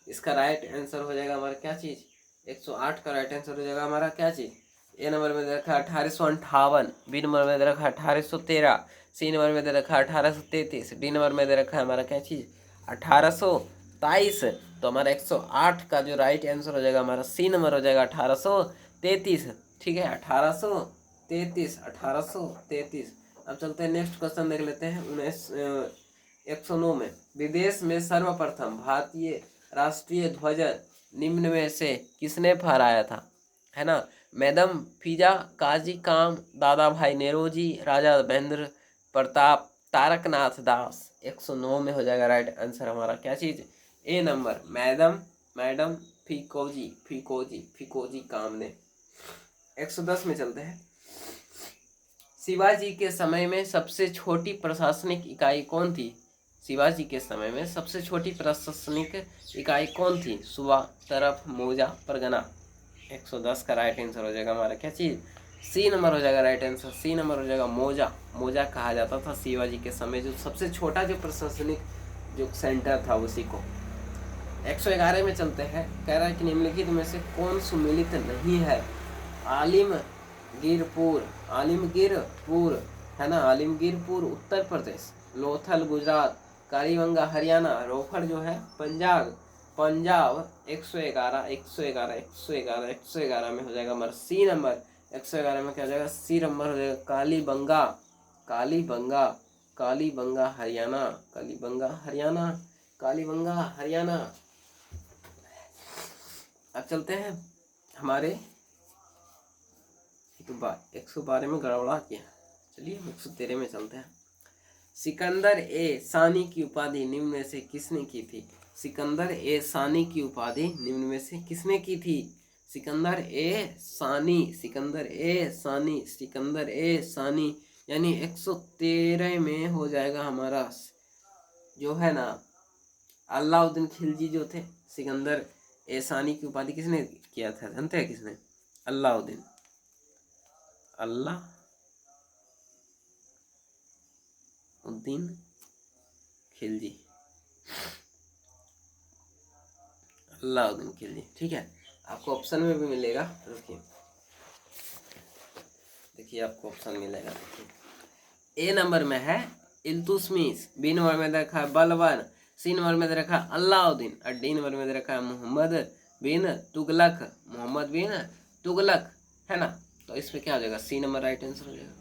Speaker 1: इसका राइट आंसर हो जाएगा हमारा क्या चीज? 108 का राइट आंसर हो जाएगा हमारा क्या चीज? ए नंबर में दे रखा है 1858, बी नंबर में दे रखा है 1813, सी नंबर में दे रखा है 1833, डी नंबर में दे रखा है हमारा क्या चीज? 1823। तो हमारा 108 का जो राइट आंसर हो जाएगा हमारा सी नंबर हो जाएगा 1833, ठीक है, 1833, 1833। अब चलते हैं नेक्स्ट क्वेश्चन देख लेते हैं। 109 में, विदेश में सर्वप्रथम भारतीय राष्ट्रीय ध्वज निम्न में से किसने फहराया था? है ना, मैडम फिजा काजी काम, दादा भाई नेरोजी, राजा महेंद्र प्रताप, तारकनाथ दास। 109 में हो जाएगा राइट आंसर हमारा क्या चीज? ए नंबर, मैडम फिकोजी काम ने। 110 में चलते हैं। शिवाजी के समय में सबसे छोटी प्रशासनिक इकाई कौन थी? शिवाजी के समय में सबसे छोटी प्रशासनिक इकाई कौन थी? सूबा, तरफ, मौजा, परगना। 110 का राइट आंसर हो जाएगा हमारा क्या चीज? सी नंबर हो जाएगा राइट आंसर, सी नंबर हो जाएगा मौजा। मौजा कहा जाता था शिवाजी के समय जो सबसे छोटा जो प्रशासनिक जो सेंटर था उसी को। 111 में चलते हैं। कह रहा है कि निम्नलिखित में से कौन सुमेलित नहीं है? आलिमगीरपुर है ना, आलिमगीरपुर उत्तर प्रदेश, लोथल गुजरात, कालीबंगा हरियाणा, रोफड़ जो है पंजाब। 111 में हो जाएगा हमारा सी नंबर। 111 में क्या हो जाएगा? सी नंबर हो जाएगा कालीबंगा हरियाणा। अब चलते हैं हमारे 112 में गड़बड़ा किया, चलिए 113 में चलते हैं। सिकंदर ए सानी की उपाधि निम्न में से किसने की थी? सिकंदर ए सानी की उपाधि निम्न में से किसने की थी? सिकंदर ए सानी यानी 113 में हो जाएगा हमारा जो है ना अलाउद्दीन खिलजी जो थे। सिकंदर ए सानी की उपाधि किसने किया था जानते हैं? किसने? अलाउद्दीन खिलजी, अलाउद्दीन खिलजी, ठीक है। आपको ऑप्शन में भी मिलेगा, देखिए आपको ऑप्शन मिलेगा। ए नंबर में है इल्तुतमिश, बी नंबर में रखा है बलबन, सी नंबर में रखा है अलाउद्दीन और डी नंबर में रखा है मोहम्मद बिन तुगलक, है ना। तो इसमें क्या हो जाएगा? सी नंबर राइट आंसर हो जाएगा,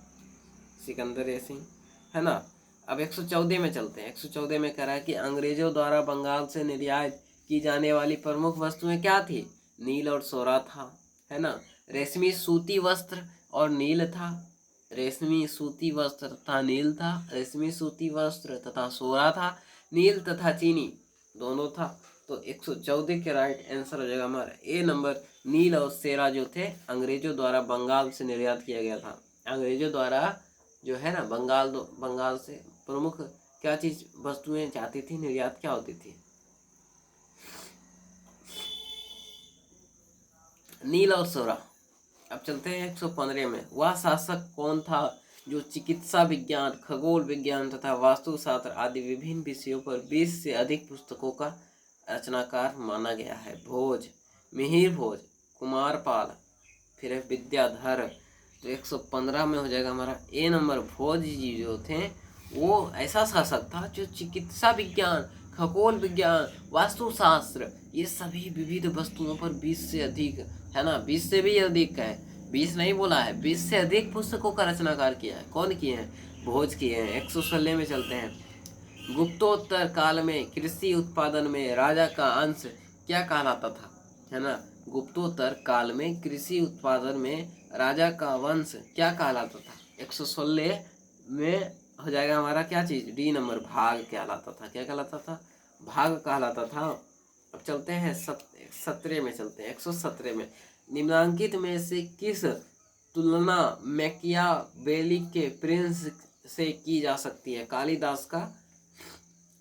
Speaker 1: सिकंदर ए सिंह, है ना। अब 114 में चलते हैं। 114 में कह रहा है कि अंग्रेजों द्वारा बंगाल से निर्यात की जाने वाली प्रमुख वस्तुएं क्या थी? नील और सोरा था, है ना। रेशमी सूती वस्त्र और नील था, रेशमी सूती वस्त्र तथा नील था, रेशमी सूती वस्त्र तथा सोरा था, नील तथा चीनी दोनों था। तो 114 के राइट आंसर हो जाएगा हमारा ए नंबर, नील और सेरा जो थे अंग्रेजों द्वारा बंगाल से निर्यात किया गया था। अंग्रेजों द्वारा जो है ना बंगाल से प्रमुख क्या चीज वस्तुएं जाती थी, निर्यात क्या होती थी? नील और सोरा। अब चलते हैं 115 में। वह शासक कौन था जो चिकित्सा विज्ञान, खगोल विज्ञान तथा वास्तुशास्त्र आदि विभिन्न विषयों पर 20 से अधिक पुस्तकों का रचनाकार माना गया है? भोज, मिहिर भोज, कुमारपाल, फिर है विद्याधर, तो 115 में हो जाएगा हमारा ए नंबर। भोज जी जो थे वो ऐसा शासक था जो चिकित्सा विज्ञान, खगोल विज्ञान, वास्तुशास्त्र, ये सभी विविध वस्तुओं पर 20 से अधिक, है ना, 20 से भी अधिक है, 20 नहीं बोला है, 20 से अधिक पुस्तकों का रचनाकार किया है। कौन किए हैं? भोज किए हैं। 116 में चलते हैं। गुप्तोत्तर काल में कृषि उत्पादन में राजा का अंश क्या कहलाता था, है ना। गुप्तोत्तर काल में कृषि उत्पादन में राजा का वंश क्या कहलाता था? 116 में हो जाएगा हमारा क्या चीज? डी नंबर, भाग कहलाता था। क्या कहलाता था? भाग कहलाता था। अब चलते हैं 17 में चलते हैं। 117 में निम्नांकित में से किस तुलना मैकियावेली के प्रिंस से की जा सकती है? कालिदास का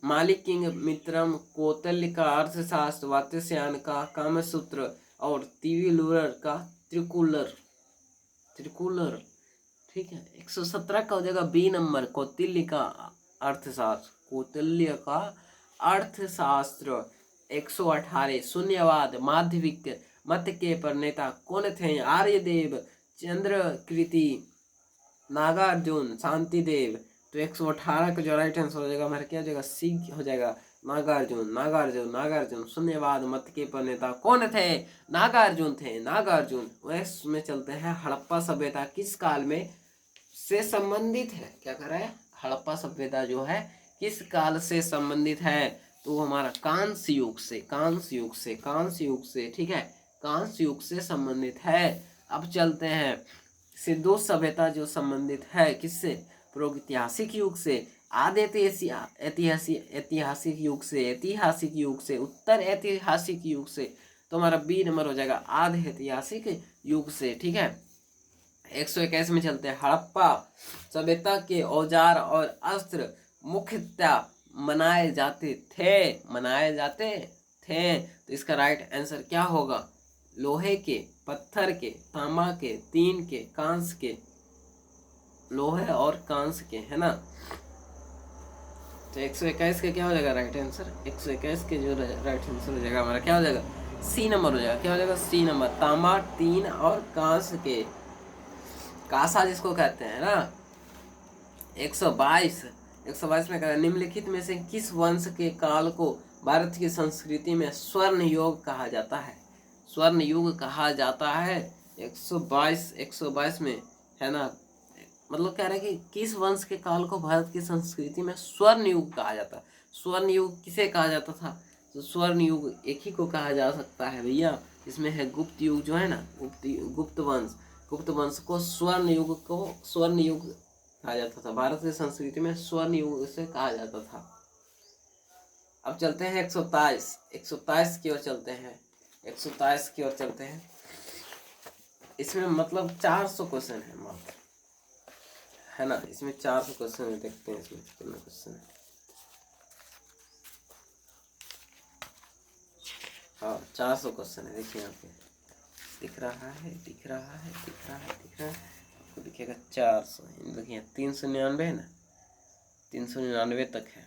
Speaker 1: मालिकिंग मित्रम, कौटिल्य का अर्थशास्त्र, वात्स्यायन का कामसूत्र और तिरुवल्लुवर का त्रिकुलर। ठीक है। 117 का हो जाएगा बी नंबर, कौटिल्य का अर्थशास्त्र। कौटिल्य का अर्थशास्त्र। 118 शून्यवाद माध्यमिक मत के प्रणेता कौन थे? आर्यदेव, चंद्रकृति, नागार्जुन, शांतिदेव। तो 118 का जो राइट आंसर हो जाएगा हमारा क्या हो जाएगा? सी हो जाएगा, नागार्जुन। शून्यवाद मत के प्रणेता कौन थे? नागार्जुन थे, नागार्जुन। वैसे में चलते हैं। हड़प्पा सभ्यता किस काल में से संबंधित है? क्या कर रहा है? हड़प्पा सभ्यता जो है किस काल से संबंधित है? तो हमारा कांस्य युग से, ठीक है, कांस्य युग से संबंधित है। अब चलते हैं। सिंधु सभ्यता जो संबंधित है किससे? प्रागैतिहासिक युग से, आदि ऐतिहासिक युग से, उत्तर ऐतिहासिक युग से। तो हमारा बी नंबर हो जाएगा, आधि ऐतिहासिक युग से। ठीक है। 121 में चलते हैं। हड़प्पा सभ्यता के औजार और अस्त्र मुख्यतः बनाए जाते थे। तो इसका राइट आंसर क्या होगा? लोहे के, पत्थर के, तांबा के, तीन के, कांस के। लोहे और कांस के, है ना। तो 121 का क्या हो जाएगा राइट आंसर? 121 के जो राइट आंसर हो जाएगा हमारा क्या हो जाएगा? सी नंबर हो जाएगा। क्या हो जाएगा? सी नंबर, तांबा, तीन और कांस के। कासा जिसको कहते हैं ना। 122 में कहा, निम्नलिखित में से किस वंश के काल को भारत की संस्कृति में स्वर्ण युग कहा जाता है? स्वर्ण युग कहा जाता है 122 में, है ना। मतलब कह रहे हैं कि किस वंश के काल को भारत की संस्कृति में स्वर्ण युग कहा जाता है। स्वर्ण युग किसे कहा जाता था? तो स्वर्ण युग एक ही को कहा जा सकता है भैया, इसमें है गुप्त युग जो है ना, गुप्त वंश को स्वर्ण युग कहा जाता था। भारत की संस्कृति में स्वर्ण युग से कहा जाता था। अब चलते हैं 127 की ओर चलते हैं। 127 की ओर चलते हैं। इसमें मतलब 400 क्वेश्चन है मात्र, है ना। इसमें 400 क्वेश्चन है। देखते हैं इसमें कितना क्वेश्चन है। हाँ, 400 क्वेश्चन है। देखिए यहाँ पे दिख रहा है, आपको दिखेगा 400। देखिए 399 है ना, 399 तक है।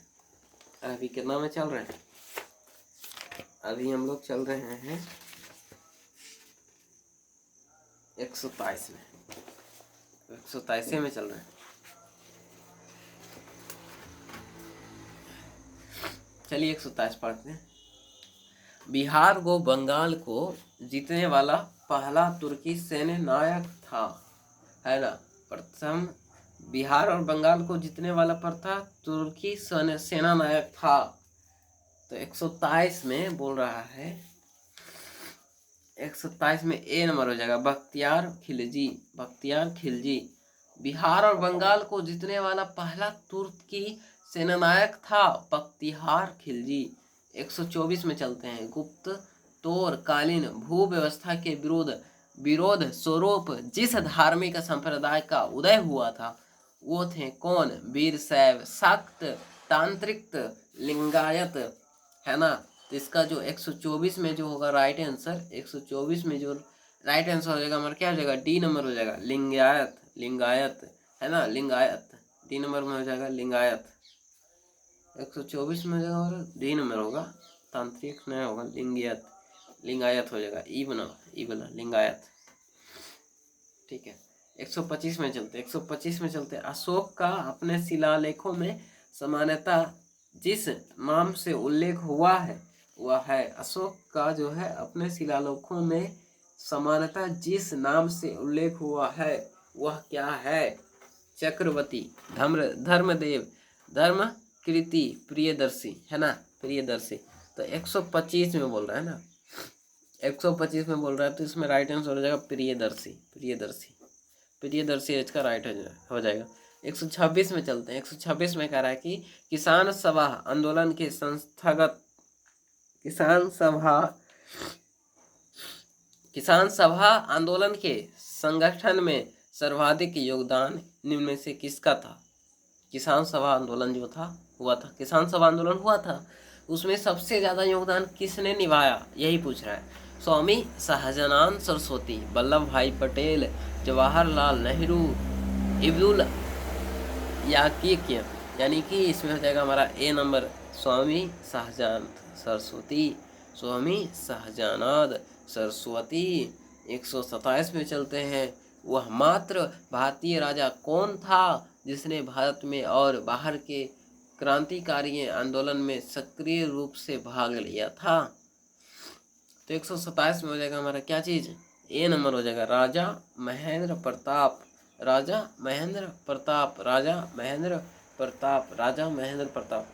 Speaker 1: अभी कितना में चल रहे हैं? अभी हम लोग चल रहे हैं 127 में, 127 में चल रहे हैं। चलिए 127 पढ़ते हैं। बिहार को बंगाल को जीतने वाला पहला तुर्की सैन्य नायक था, है ना। प्रथम बिहार और बंगाल को जीतने वाला प्रथा तुर्की सेना नायक था। तो 127 में बोल रहा है, 127 में ए नंबर हो जाएगा, बख्तियार खिलजी। बिहार और बंगाल को जीतने वाला पहला तुर्की सेनानायक था बख्तियार खिलजी। 124 में चलते हैं। गुप्त तौर कालीन भू व्यवस्था के विरोध स्वरूप जिस धार्मिक संप्रदाय का उदय हुआ था वो थे कौन? वीरशैव, शाक्त, तांत्रिक, लिंगायत, है ना। तो इसका जो 124 में जो होगा राइट आंसर, 124 में जो राइट आंसर हो जाएगा हमारा क्या हो जाएगा? डी नंबर हो जाएगा, लिंगायत, है ना, लिंगायत। डी नंबर में हो जाएगा लिंगायत। 124 में हो जाएगा और डी नंबर होगा, तांत्रिक नहीं होगा, लिंगायत हो जाएगा। ई बना लिंगायत। ठीक है। 125 में चलते, 125 में चलते। अशोक का अपने शिलालेखों में सामान्यतः जिस नाम से उल्लेख हुआ है वह है, अशोक का जो है अपने शिलालेखों में सामान्यतः जिस नाम से उल्लेख हुआ है वह क्या है? चक्रवर्ती, धर्मदेव, धर्मकीर्ति, प्रियदर्शी, है ना, प्रियदर्शी। तो 125 में बोल रहा है ना, 125 में बोल रहा है, तो इसमें राइट आंसर हो जाएगा प्रियदर्शी, प्रियदर्शी, प्रियदर्शी इसका राइट हो जाएगा। 126 में चलते हैं। 126 में कह रहा है कि किसान सभा आंदोलन के संस्थागत, किसान सभा आंदोलन के संगठन में सर्वाधिक योगदान निम्न में से किसका था? किसान सभा आंदोलन जो था हुआ था, किसान सभा आंदोलन हुआ था, उसमें सबसे ज्यादा योगदान किसने निभाया, यही पूछ रहा है। स्वामी शाहजानंद सरस्वती, वल्लभ भाई पटेल, जवाहरलाल नेहरू, इब्दुल याकिक, यानी कि इसमें हो जाएगा हमारा ए नंबर, स्वामी शाहजानंद सरस्वती, स्वामी शाहजानंद सरस्वती। 127 में चलते हैं। वह मात्र भारतीय राजा कौन था जिसने भारत में और बाहर के क्रांतिकारी आंदोलन में सक्रिय रूप से भाग लिया था? तो 127 में हो जाएगा हमारा क्या चीज, ए नंबर हो जाएगा, राजा महेंद्र प्रताप, राजा महेंद्र प्रताप, राजा महेंद्र प्रताप, राजा महेंद्र प्रताप।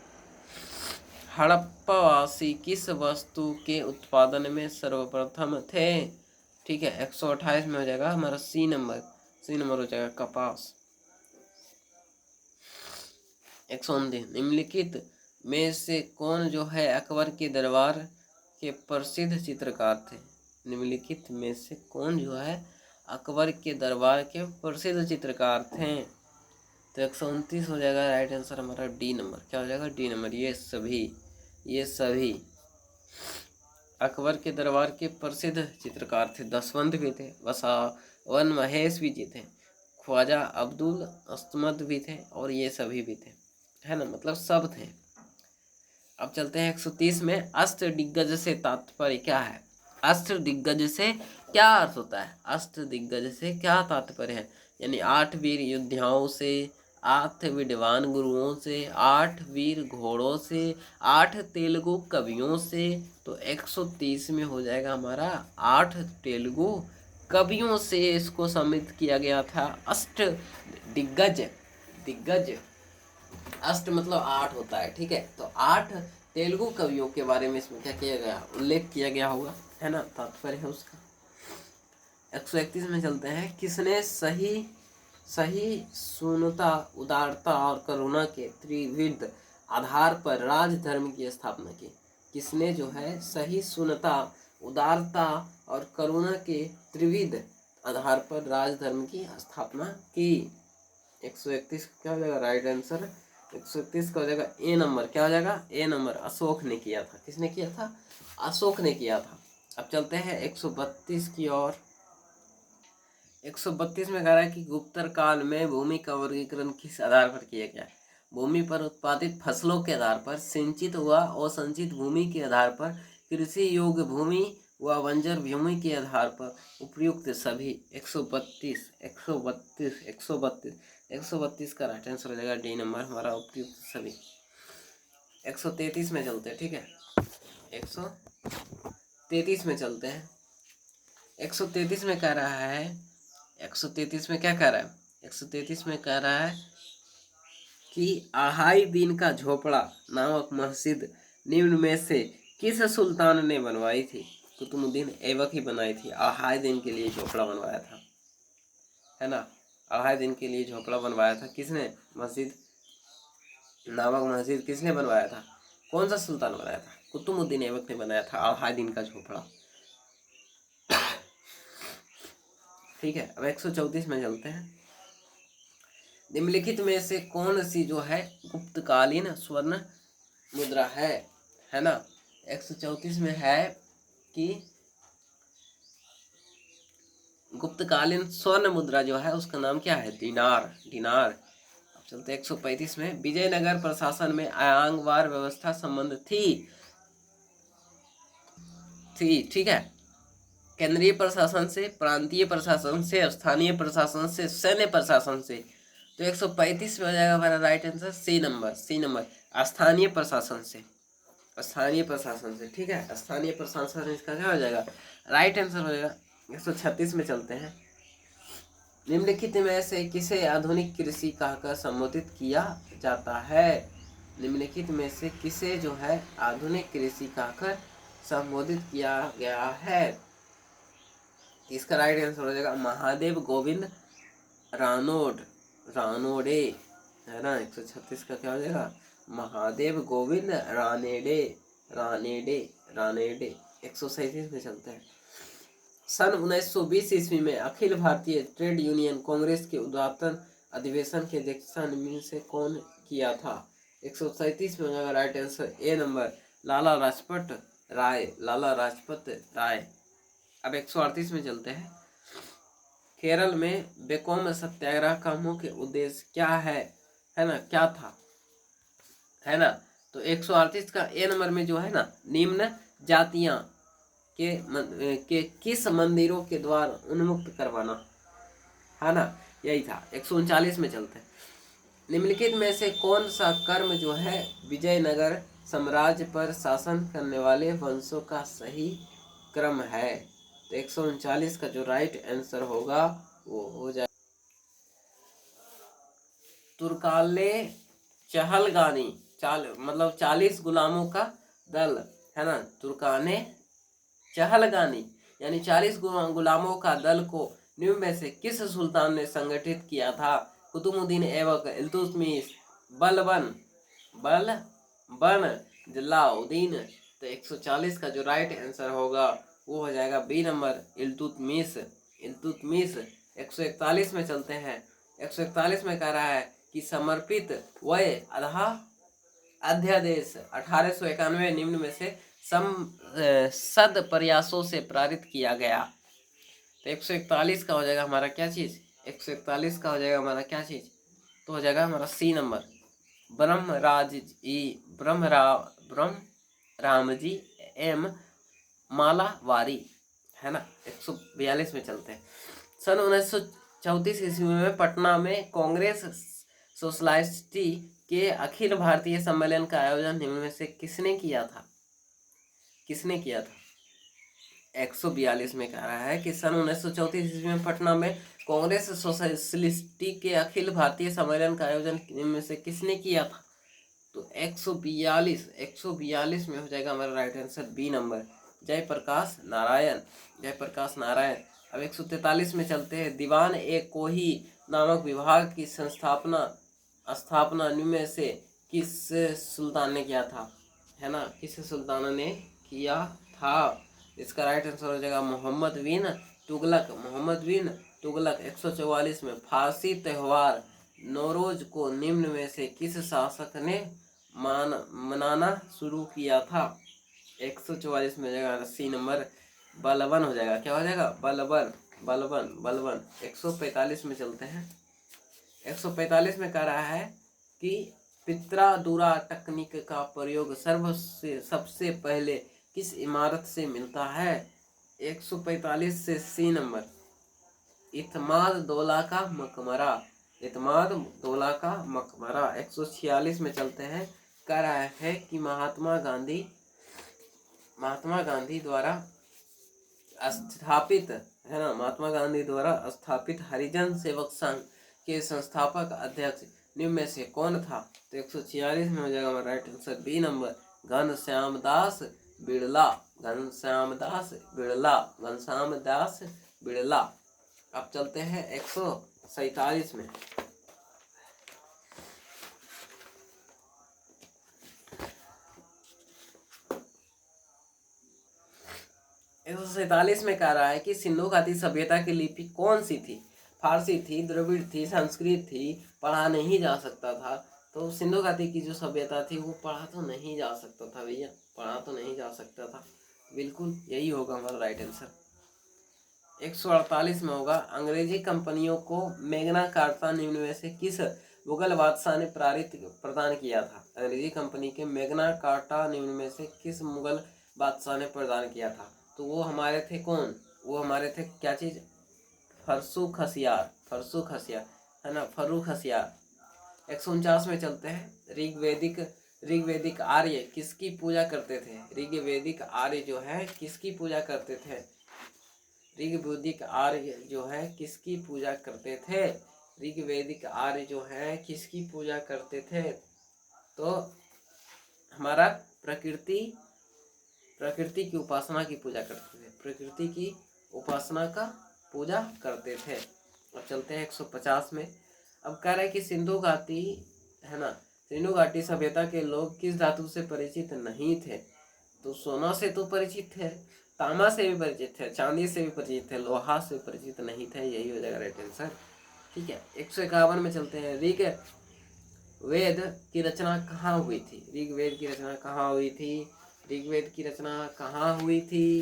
Speaker 1: हड़प्पावासी किस वस्तु के उत्पादन में सर्वप्रथम थे? ठीक है, 128 में हो जाएगा हमारा सी नंबर, सी नंबर हो जाएगा कपास। 129, निम्नलिखित में से कौन जो है अकबर के दरबार के प्रसिद्ध चित्रकार थे? निम्नलिखित में से कौन जो है अकबर के दरबार के प्रसिद्ध चित्रकार थे? तो 129 हो जाएगा राइट आंसर हमारा डी नंबर, क्या हो जाएगा, डी नंबर। ये सभी अकबर के दरबार के प्रसिद्ध चित्रकार थे। दसवंत भी थे, वसावन महेश भी जी थे, ख्वाजा अब्दुल अस्तमद भी थे, और ये सभी भी थे, है ना, मतलब सब थे। अब चलते हैं 130 में। अष्टदिग्गज से तात्पर्य क्या है? अष्टदिग्गज से क्या अर्थ होता है? अष्टदिग्गज से क्या तात्पर्य है? यानी 8 वीर योद्धाओं से, 8 विद्वान गुरुओं से, 8 वीर घोड़ों से, 8 तेलुगु कवियों से। तो 130 में हो जाएगा हमारा 8 तेलुगु कवियों से इसको सम्मिलित किया गया था। अष्ट दिग्गज, दिग्गज अष्ट मतलब 8 होता है, ठीक है, तो 8 तेलुगु कवियों के बारे में इसमें क्या किया गया, उल्लेख किया गया होगा, है ना, तात्पर्य है उसका। 131 में चलते हैं। किसने सही शून्यता, उदारता और करुणा के त्रिविध आधार पर राजधर्म की स्थापना की? किसने जो है सही शून्यता, उदारता और करुणा के त्रिविध आधार पर राजधर्म की स्थापना की? 131 क्या हो जाएगा राइट आंसर? 131 का हो जाएगा ए नंबर, क्या हो जाएगा, ए नंबर, अशोक ने किया था। किसने किया था? अशोक ने किया था। अब चलते हैं 132 की ओर। 132 में कह रहा है कि गुप्तर काल में भूमि का वर्गीकरण किस आधार पर किया गया? भूमि पर उत्पादित फसलों के आधार पर, सिंचित व असंचित भूमि के आधार पर, कृषि योग्य भूमि व बंजर भूमि के आधार पर, उपयुक्त सभी। 132 132 132 132 का राइट आंसर हो जाएगा डी नंबर हमारा, उपयुक्त सभी। 133 में चलते हैं, ठीक है, 133 में चलते हैं। 133 में कह रहा है, 133 में क्या कह रहा है? 133 में कह रहा है कि अढ़ाई दिन का झोपड़ा नामक मस्जिद निम्न में से किस सुल्तान ने बनवाई थी? कुतुबुद्दीन ऐबक ही बनाई थी। अढ़ाई दिन के लिए झोपड़ा बनवाया था, है ना, अढ़ाई दिन के लिए झोपड़ा बनवाया था किसने? मस्जिद नामक मस्जिद किसने बनवाया था? कौन सा सुल्तान बनाया था? कुतुबुद्दीन ऐबक ने बनाया था अढ़ाई दिन का झोपड़ा। ठीक है, अब 134 में चलते हैं। निम्नलिखित में से कौन सी जो है गुप्तकालीन स्वर्ण मुद्रा है ना? 134 में है कि गुप्तकालीन स्वर्ण मुद्रा जो है उसका नाम क्या है? दिनार, दिनार। अब चलते 135 में। विजयनगर प्रशासन में आयंगवार व्यवस्था संबंध थी, ठीक है, केंद्रीय प्रशासन से, प्रांतीय प्रशासन से, स्थानीय प्रशासन से, सैन्य प्रशासन से। तो 135 में हो जाएगा हमारा right answer C number, C number स्थानीय प्रशासन से, स्थानीय प्रशासन से। ठीक है, स्थानीय प्रशासन इसका क्या हो जाएगा, राइट आंसर हो जाएगा। 136 में चलते हैं। निम्नलिखित में से किसे आधुनिक कृषि कहकर संबोधित किया जाता है? निम्नलिखित में से किसे जो है आधुनिक कृषि कहकर संबोधित किया गया है? इसका राइट आंसर हो जाएगा महादेव गोविंद रानोड, रानोडे, है ना। 136 का क्या हो जाएगा, महादेव गोविंद रानेडे, रानेडे, रानेडे। 137 में चलते हैं। सन 1920 ईस्वी में अखिल भारतीय ट्रेड यूनियन कांग्रेस के उद्घाटन अधिवेशन की अध्यक्षता निम्न से कौन किया था? 137 में होगा right answer A number Lala Lajpat Rai, Lala Lajpat Rai. अब 138 में चलते हैं। केरल में बेकोम सत्याग्रह का मुख्य उद्देश्य क्या है ना, क्या था, है ना। तो 138 का ए नंबर में जो है ना, निम्न जातियां के किस मंदिरों के द्वार उन्मुक्त करवाना, है ना, यही था। 139 में चलते हैं। निम्नलिखित में से कौन सा कर्म जो है विजयनगर साम्राज्य पर शासन करने वाले वंशों का सही क्रम है? तो 139 का जो राइट आंसर होगा वो हो जाए तुर्काले चहलगानी, मतलब 40 गुलामों का दल, है ना। तुर्काने चहलगानी यानी 40 गुलामों का दल को निम्न में से किस सुल्तान ने संगठित किया था? कुतुबुद्दीन ऐबक, इल्तुतमिश, बलबन, जलाउद्दीन। तो 140 का जो राइट आंसर होगा वो हो जाएगा बी नंबर इल्तुतमिश, इल्तुतमिश। 141 में चलते हैं। 141 में कह रहा है कि समर्पित वय अध्यादेश 1891 निम्न में से सद प्रयासों से प्रेरित किया गया। तो 141 का हो जाएगा हमारा क्या चीज, 141 का हो जाएगा हमारा क्या चीज, तो हो जाएगा हमारा सी नंबर ब्रह्म रामजी एम मालावारी, है ना। 142 में चलते हैं। सन 1934 ईस्वी में पटना में कांग्रेस सोशलिस्टी के अखिल भारतीय सम्मेलन का आयोजन निम्न में से किसने किया था? किसने किया था? 142 में कह रहा है कि सन 1934 ईस्वी में पटना में कांग्रेस सोशलिस्टी के अखिल भारतीय सम्मेलन का आयोजन निम्न में से किसने किया था? तो 142 में हो जाएगा हमारा right answer B number Jayaprakash Narayan, Jayaprakash Narayan. अब 143 में चलते हैं। दीवान ए कोही नामक विभाग की स्थापना निम्न में से किस सुल्तान ने किया था, है ना, किस सुल्तान ने किया था? इसका राइट आंसर हो जाएगा मोहम्मद बिन तुगलक, मोहम्मद बिन तुगलक। 144 में फारसी त्यौहार नौरोज को निम्न में से किस शासक ने मनाना शुरू किया था? 144 में हो जाएगा सी नंबर बलबन हो जाएगा, क्या हो जाएगा, बलबन, बलबन, बलबन। 145 में चलते हैं। 145 में कह रहा है कि पित्रादुरा तकनीक का प्रयोग सबसे पहले किस इमारत से मिलता है? 145 से सी नंबर इतमाद दौला का मकबरा, इतमाद दौला का मकबरा। 146 में चलते हैं। कह रहा है कि महात्मा गांधी द्वारा स्थापित, है ना, महात्मा गांधी द्वारा स्थापित हरिजन सेवक संघ के संस्थापक अध्यक्ष निम्न में से कौन था? तो 146 में हो जाएगा हमारा right answer B number Ghanshyam Das Birla, Ghanshyam Das Birla, Ghanshyam Das Birla. अब चलते हैं 147 में। 147 में कह रहा है कि सिंधु घाटी सभ्यता की लिपि कौन सी थी? फारसी थी, द्रविड़ थी, संस्कृत थी, पढ़ा नहीं जा सकता था। तो सिंधु घाटी की जो सभ्यता थी वो पढ़ा तो नहीं जा सकता था भैया, पढ़ा तो नहीं जा सकता था। बिल्कुल यही होगा हमारा राइट आंसर। 148 में होगा अंग्रेजी कंपनियों को मैग्ना कार्टा निम्न में से किस मुगल बादशाह ने प्रदान किया था? अंग्रेजी कंपनी के मैग्ना कार्टा निम्न में से किस मुगल बादशाह ने प्रदान किया था? तो वो हमारे थे कौन, वो हमारे थे क्या चीज़, फरसुख हसियार, फरसुख हसियार है ना, फर्रुख हसियार। 149 में चलते हैं। ऋग्वेदिक आर्य किसकी पूजा करते थे? ऋग्वेदिक आर्य जो है किसकी पूजा करते थे? ऋग्वेदिक आर्य जो है किसकी पूजा करते थे? ऋग्वेदिक आर्य जो है किसकी पूजा करते थे? तो हमारा प्रकृति की उपासना की पूजा करते थे, प्रकृति की उपासना का पूजा करते थे। अब चलते हैं 150 में। अब कह रहा है कि सिंधु घाटी है ना, सिंधु घाटी सभ्यता के लोग किस धातु से परिचित नहीं थे? तो सोना से तो परिचित थे, तांबा से भी परिचित थे, चांदी से भी परिचित थे, लोहा से परिचित नहीं थे। यही हो जाएगा राइट आंसर। ठीक है, 151 में चलते हैं। ऋग्वेद की रचना कहाँ हुई थी? ऋग्वेद की रचना कहाँ हुई थी? ऋग्वेद की रचना कहाँ हुई थी?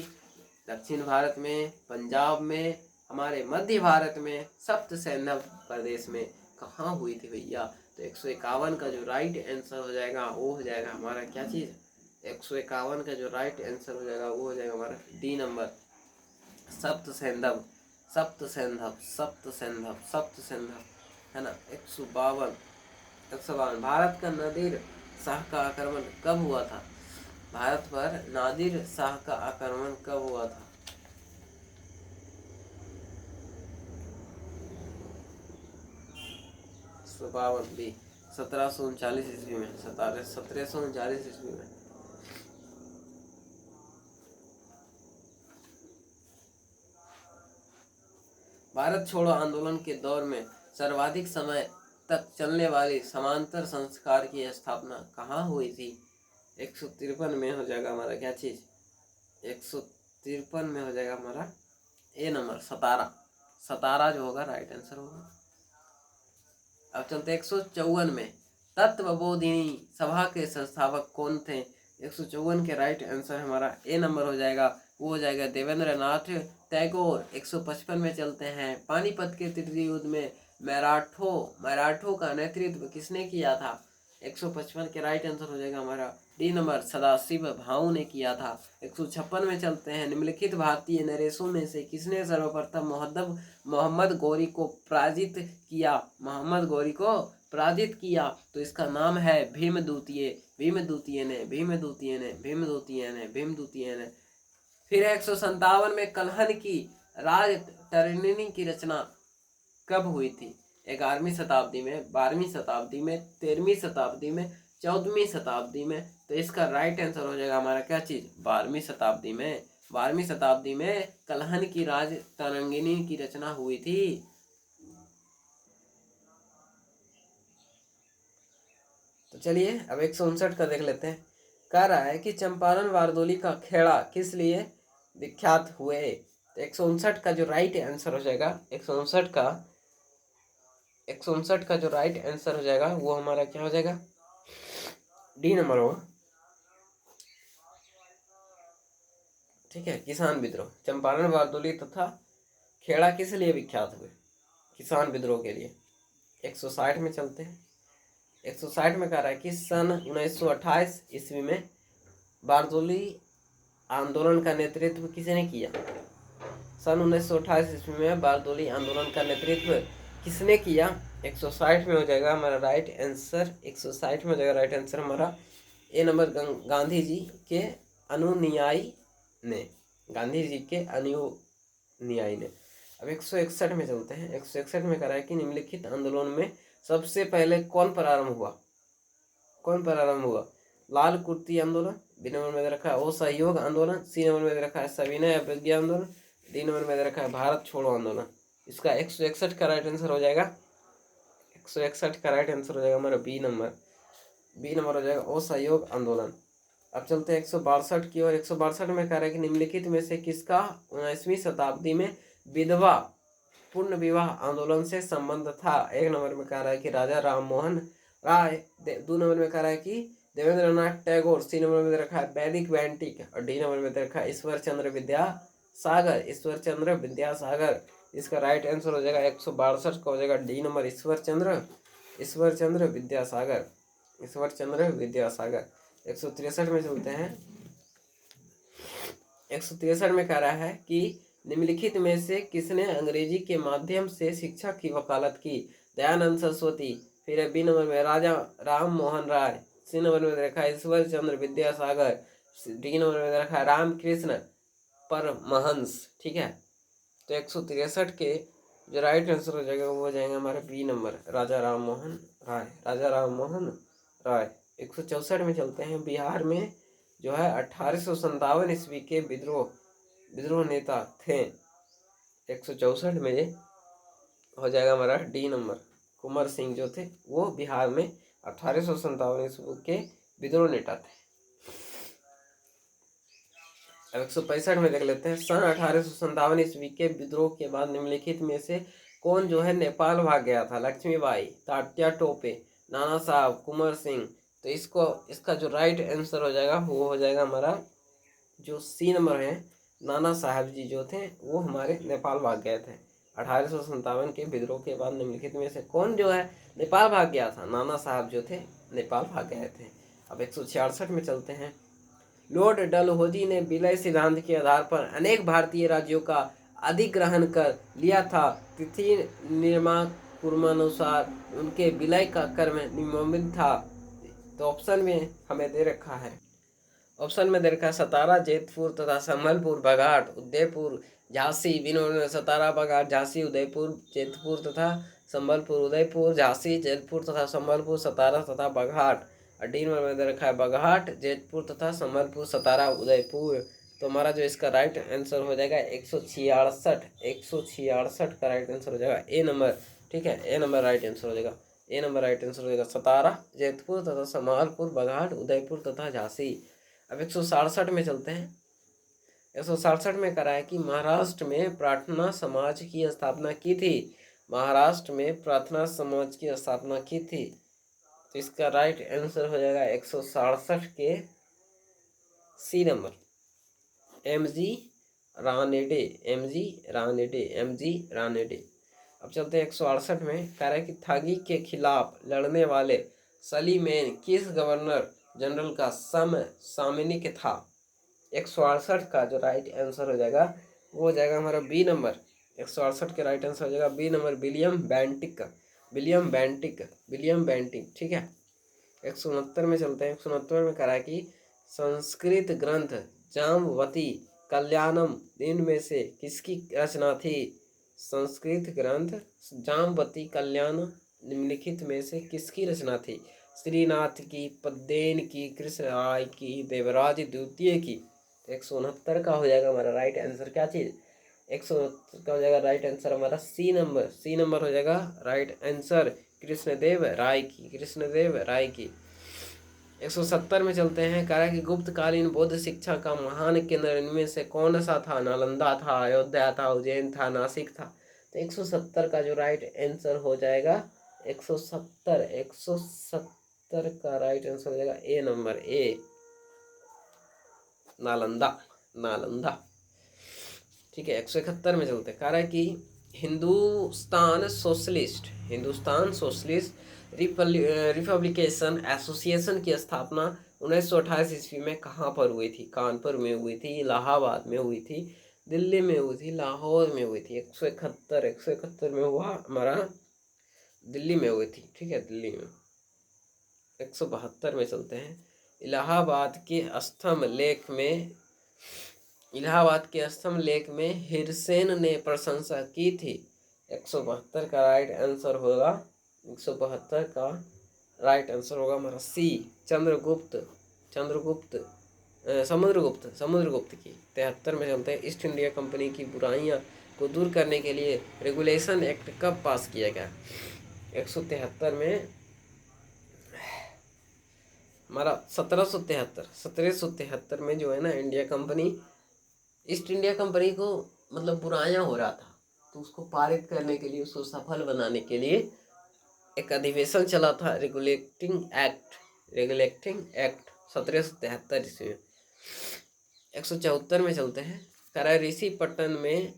Speaker 1: दक्षिण भारत में, पंजाब में, हमारे मध्य भारत में, सप्त सैंधव प्रदेश में कहाँ हुई थी भैया? तो 151 का जो राइट आंसर हो जाएगा वो हो जाएगा हमारा क्या चीज़? 151 का जो राइट आंसर हो जाएगा वो हो जाएगा हमारा डी नंबर, सप्त सैंधव, सप्त सैंधव, सप्त सैंधव, सप्त सैंधव है ना। 152 भारत का नादिर शाह का आक्रमण कब हुआ था? भारत पर नादिर शाह का आक्रमण कब हुआ था? भी 1739 ईस्वी में, 1739 ईस्वी में। भारत छोड़ो आंदोलन के दौर में सर्वाधिक समय तक चलने वाली समांतर संस्कार की स्थापना कहाँ हुई थी? 153 में हो जाएगा हमारा क्या चीज? 153 में हो जाएगा हमारा ए नंबर, सतारा। सतारा जो होगा राइट आंसर होगा। अब चलते 154 में। तत्वबोधिनी सभा के संस्थापक कौन थे? 154 के राइट आंसर हमारा ए नंबर हो जाएगा, वो हो जाएगा देवेंद्र नाथ टैगोर। 155 में चलते हैं। पानीपत के तृतीय युद्ध में मराठों का नेतृत्व किसने किया था? 155 के राइट आंसर हो जाएगा हमारा डी नंबर, सदाशिव भाऊ ने किया था। 156 में चलते हैं। निम्नलिखित भारतीय नरेशों में से किसने सर्वप्रथम मोहम्मद गौरी को पराजित किया? मोहम्मद गौरी को पराजित किया तो इसका नाम है भीमद्वितीय। भीमद्वितीय ने। फिर 157 में कलहन की राजतरणी की रचना कब हुई थी? 11वीं शताब्दी में, 12वीं शताब्दी में, 13वीं शताब्दी में, 14वीं शताब्दी में। तो इसका राइट आंसर हो जाएगा हमारा क्या चीज? 12वीं शताब्दी में। 12वीं शताब्दी में कलहन की राजतरंगिणी की रचना हुई थी। तो चलिए अब 159 का देख लेते हैं। कह रहा है कि चंपारण बारदोली का खेड़ा किस लिए विख्यात हुए? तो 159 का जो राइट आंसर हो जाएगा, 159 का जो राइट आंसर हो जाएगा वो हमारा क्या हो जाएगा? डी नंबर होगा। ठीक है, किसान विद्रोह। चंपारण बारदोली तथा खेड़ा किस लिए विख्यात हुए? किसान विद्रोह के लिए। 160 में चलते हैं। 160 में कह रहा है कि सन 1928 ईस्वी में बारदोली आंदोलन का नेतृत्व किसने किया? सन 1928 ईस्वी में बारदोली आंदोलन का नेतृत्व किसने किया? 160 में हो जाएगा हमारा राइट आंसर, 160 में हो जाएगा राइट आंसर हमारा ए नंबर, गांधी जी के अनुयायी ने। गांधी जी के अनुयायी ने। अब 161 में चलते हैं। 161 में कह रहा है कि निम्नलिखित आंदोलन में सबसे पहले कौन प्रारंभ हुआ? लाल कुर्ती आंदोलन, बी नंबर में दे रखा है असहयोग आंदोलन, सी नंबर में दे रखा है सविनय अवज्ञा आंदोलन, डी नंबर में दे रखा है भारत छोड़ो आंदोलन। इसका 161 का राइट आंसर हो जाएगा, 161 का राइट आंसर हो जाएगा हमारा बी नंबर हो जाएगा असहयोग आंदोलन। अब चलते हैं 162 की ओर। 162 में कह रहा है कि निम्नलिखित में से किसका 19वीं शताब्दी में विधवा पूर्ण विवाह आंदोलन से संबंध था? एक नंबर में कह रहा है कि राजा राम मोहन राय, दो नंबर में कह रहा है कि देवेंद्र नाथ टैगोर, सी नंबर में दे रखा है वैदिक वैंटिक, और डी नंबर में दे रखा है ईश्वर चंद्र विद्यासागर। इसका राइट आंसर हो जाएगा 162 का हो जाएगा डी नंबर, ईश्वर चंद्र विद्यासागर। 163 में चलते हैं। 163 में कह रहा है कि निम्नलिखित में से किसने अंग्रेजी के माध्यम से शिक्षा की वकालत की? दयानंद सरस्वती। फिर है बी नंबर में राजा राम मोहन राय। सी नंबर में रखा है ईश्वर चंद्र विद्यासागर। डी नंबर में रखा है रामकृष्ण परमहंस। ठीक है, तो 163 के जो राइट आंसर हो जाएगा वो हो जाएगा हमारा बी नंबर, राजा राम मोहन राय। राजा राम मोहन राय। 164 में चलते हैं। बिहार में जो है 1857 ईस्वी के विद्रोह नेता थे। 164 में हो जाएगा हमारा डी नंबर, कुंवर सिंह जो थे वो बिहार में 1857 ईस्वी के विद्रोह नेता थे। अब 165 में देख लेते हैं। सन 1857 ईस्वी के विद्रोह के बाद निम्नलिखित में से कौन जो है नेपाल भाग गया था? लक्ष्मीबाई, तात्या टोपे, नाना साहब, कुंवर सिंह। तो इसका जो राइट आंसर हो जाएगा वो हो जाएगा हमारा जो सी नंबर है, नाना साहब जी जो थे वो हमारे नेपाल भाग गए थे 1857 के विद्रोह के बाद। निम्नलिखित में से कौन जो है नेपाल भाग गया था? नाना साहब जो थे नेपाल भाग गए थे। अब 166 में चलते हैं। लॉर्ड डलहौजी ने विलय सिद्धांत के आधार पर अनेक भारतीय राज्यों का अधिग्रहण कर लिया था। तिथि निर्माण पूर्वानुसार उनके विलय का क्रम निम्नलिखित था। तो ऑप्शन में हमें दे रखा है, ऑप्शन में दे रखा है सतारा, जैतपुर तथा संबलपुर, बघाट, उदयपुर, झांसी। बिन सतारा, बघाट, झांसी, उदयपुर, जैतपुर तथा संबलपुर। उदयपुर, झांसी, जैतपुर तथा संबलपुर, सतारा तथा बघाट। और डी नंबर में दे रखा है बघाट, जैतपुर तथा संबलपुर, सतारा, उदयपुर। तो हमारा जो इसका राइट आंसर हो जाएगा 166। 166 का राइट आंसर हो जाएगा ए नंबर। ठीक है, ए नंबर राइट आंसर हो जाएगा। ए नंबर राइट आंसर हो जाएगा सतारा, जैतपुर तथा संबलपुर, बघाट, उदयपुर तथा झांसी। अब 167 में चलते हैं। 167 में करा है कि महाराष्ट्र में प्रार्थना समाज की स्थापना की थी। महाराष्ट्र में प्रार्थना समाज की स्थापना की थी। तो इसका राइट आंसर हो जाएगा 167 के C number, MG Ranade. MG Ranade, MG Ranade. अब चलते हैं 168 में। कह रहा है कि ठगी के खिलाफ लड़ने वाले सलीमेन किस गवर्नर जनरल का समसामयिक था? 168 का जो राइट आंसर हो जाएगा वो हो जाएगा हमारा बी नंबर। 168 के राइट आंसर हो जाएगा B number, William Bentinck. William Bentinck, William Bentinck. ठीक है, 169 में चलते हैं। 169 में कह रहा है कि संस्कृत ग्रंथ जाम्बवती कल्याणम इनमें से किसकी रचना थी? संस्कृत ग्रंथ जाम्बवती कल्याण निम्नलिखित में से किसकी रचना थी? श्रीनाथ की, पद्मेन की, कृष्ण राय की, देवराज द्वितीय की। 169 का हो जाएगा हमारा राइट आंसर क्या चीज? 169 का हो जाएगा राइट आंसर हमारा सी नंबर। सी नंबर हो जाएगा राइट आंसर, कृष्णदेव राय की, कृष्णदेव राय की। 170 में चलते हैं। कह रहा है कि गुप्तकालीन बौद्ध शिक्षा का महान केंद्र इनमें से कौन सा था? नालंदा था, अयोध्या था, उज्जैन था, नासिक था। तो 170 का जो राइट आंसर हो जाएगा 170 का राइट आंसर हो जाएगा ए नंबर, ए नालंदा, नालंदा। ठीक है, 171 में चलते हैं। कह रहा है कि हिंदुस्तान सोशलिस्ट रिपब्लिकेशन एसोसिएशन की स्थापना 1928 ईस्वी में कहाँ पर हुई थी? कानपुर में हुई थी, इलाहाबाद में हुई थी, दिल्ली में हुई थी, लाहौर में हुई थी। 171 में हुआ हमारा दिल्ली में हुई थी। ठीक है, दिल्ली में। 172 में चलते हैं। इलाहाबाद के स्तंभ लेख में हिरसेन ने प्रशंसा की थी। 172 का राइट आंसर होगा, 172 का राइट आंसर होगा हमारा सी, समुद्रगुप्त की। 73 में चलते हैं। ईस्ट इंडिया कंपनी की बुराइयां को दूर करने के लिए रेगुलेशन एक्ट कब पास किया गया? 173 में हमारा 1773 में जो है ना ईस्ट इंडिया कंपनी को मतलब बुराइयां हो रहा था, तो उसको पारित करने के लिए, उसको सफल बनाने के लिए एक अधिवेशन चला था, रेगुलेटिंग एक्ट 1773 ईस्वी में। 174 में चलते हैं। कह रहा है ऋषिपतन में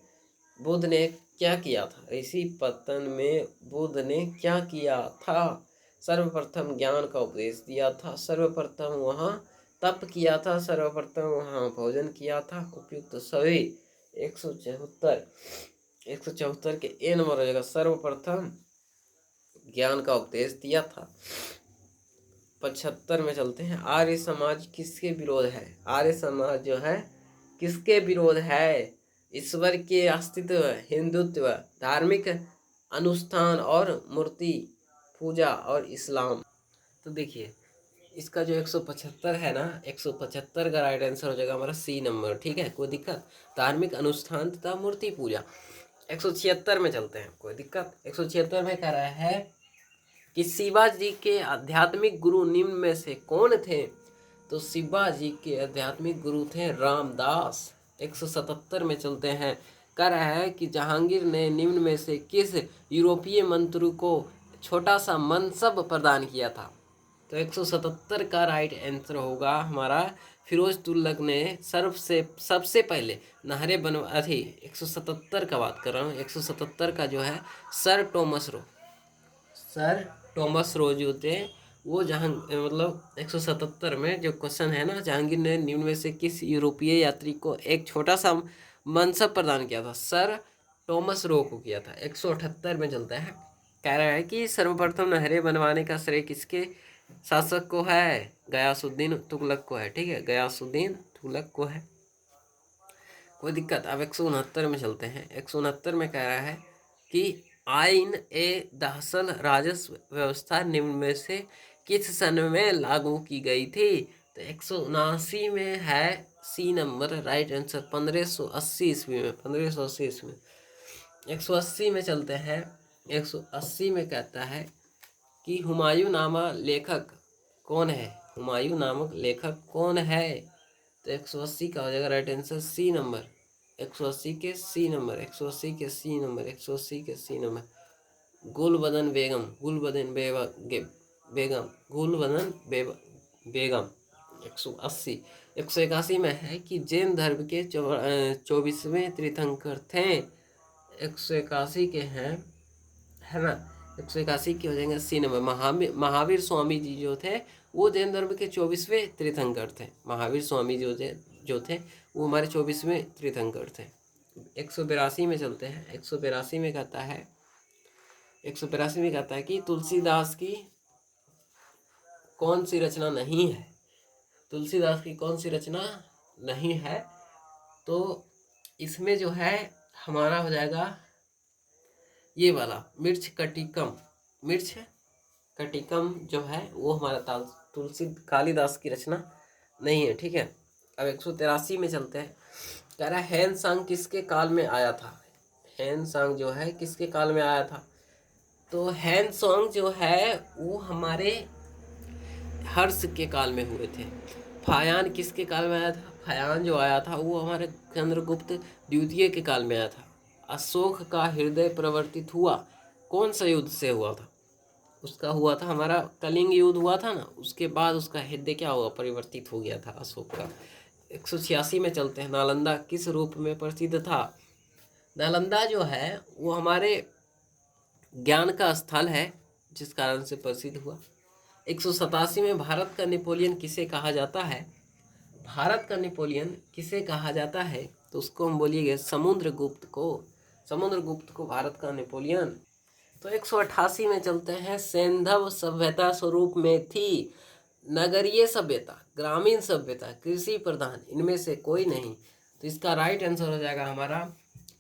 Speaker 1: बुद्ध ने क्या किया था? ऋषिपतन में बुद्ध ने क्या किया था? सर्वप्रथम ज्ञान का उपदेश दिया था, सर्वप्रथम वहाँ तप किया था, सर्वप्रथम वहाँ भोजन किया था। उपयुक्त सभी 174 के ए नंबर हो जाएगा, सर्वप्रथम ज्ञान का उपदेश दिया था। 75 में चलते हैं, आर्य समाज किसके विरोध है? आर्य समाज जो है किसके विरोध है? ईश्वर के अस्तित्व, हिंदुत्व, धार्मिक अनुष्ठान और मूर्ति पूजा और इस्लाम। तो देखिए इसका जो 175 है ना, 175 का राइट आंसर हो जाएगा हमारा सी नंबर। ठीक है, कोई दिक्कत? धार्मिक अनुष्ठान तथा मूर्ति पूजा। 176 में चलते हैं, कोई दिक्कत? 176 में कह रहा है कि शिवाजी के आध्यात्मिक गुरु निम्न में से कौन थे? तो शिवाजी के आध्यात्मिक गुरु थे रामदास। 177 में चलते हैं, कह रहा है कि जहांगीर ने निम्न में से किस यूरोपीय मंत्री को छोटा सा मनसब प्रदान किया था? तो 177 का राइट आंसर होगा हमारा फिरोज तुगलक ने सबसे पहले नहरें बनवा 177 का बात कर रहा हूँ। 177 का जो है सर टॉमस रो जो थे वो मतलब 177 में जो क्वेश्चन है ना, जहांगीर ने निम्न में से किस यूरोपीय यात्री को एक छोटा सा मनसब प्रदान किया था? सर टॉमस रो को किया था। 178 में चलता है, कह रहा है कि सर्वप्रथम नहरें बनवाने का श्रेय किसके शासक को है? गयासुद्दीन तुगलक को है। ठीक है, गयासुद्दीन तुगलक को है, कोई दिक्कत? अब 169 में चलते हैं। 169 में कह रहा है कि आइन ए दहसल राजस्व व्यवस्था निम्न में से किस सन में लागू की गई थी? तो 179 में है सी नंबर राइट आंसर, 1580 ईस्वी में। 1580 ईस्वी में। 180 में चलते हैं। 180 में कहता है कि हुमायूं नामक लेखक कौन है? हुमायूं नामक लेखक कौन है? तो 180 का हो जाएगा राइट आंसर सी नंबर। 180 के सी नंबर, 180 के सी नंबर, 180 के सी नंबर। गुलबदन बेगम, बेगम 180। 181 में है कि जैन धर्म के 24वें तीर्थंकर थे। 181 के हैं, है ना? 181 के हो जाएंगे सी नंबर। महावीर स्वामी जी जो थे वो जैन धर्म के 24वें तीर्थंकर थे। महावीर स्वामी जो थे वो हमारे 24वें तीर्थंकर थे। 182 में चलते हैं। 182 में कहता है, 182 में कहता है कि तुलसीदास की कौन सी रचना नहीं है? तुलसीदास की कौन सी रचना नहीं है? तो इसमें जो है हमारा हो जाएगा ये वाला मिर्च कटिकम जो है वो हमारा तुलसी कालिदास की रचना नहीं है। ठीक है, अब 183 में चलते हैं। कह रहा है हैन-सांग किसके काल में आया था? हैन-सांग जो है किसके काल में आया था? तो हैन-सांग जो है वो हमारे हर्ष के काल में हुए थे। फायान किसके काल में आया था? फायान जो आया था वो हमारे चंद्रगुप्त द्वितीय के काल में आया था। अशोक का हृदय परिवर्तित हुआ कौन सा युद्ध से हुआ था? उसका हुआ था हमारा कलिंग युद्ध हुआ था ना, उसके बाद उसका हृदय क्या हुआ? परिवर्तित हो गया था अशोक का। 186 में चलते हैं। नालंदा किस रूप में प्रसिद्ध था? नालंदा जो है वो हमारे ज्ञान का स्थल है जिस कारण से प्रसिद्ध हुआ। 187 में भारत का नेपोलियन किसे कहा जाता है? भारत का नेपोलियन किसे कहा जाता है? तो उसको हम बोलिएगा समुद्रगुप्त को भारत का नेपोलियन। तो 188 में चलते हैं। सैंधव सभ्यता स्वरूप में थी नगरीय सभ्यता, ग्रामीण सभ्यता, कृषि प्रधान, इनमें से कोई नहीं। तो इसका राइट आंसर हो जाएगा हमारा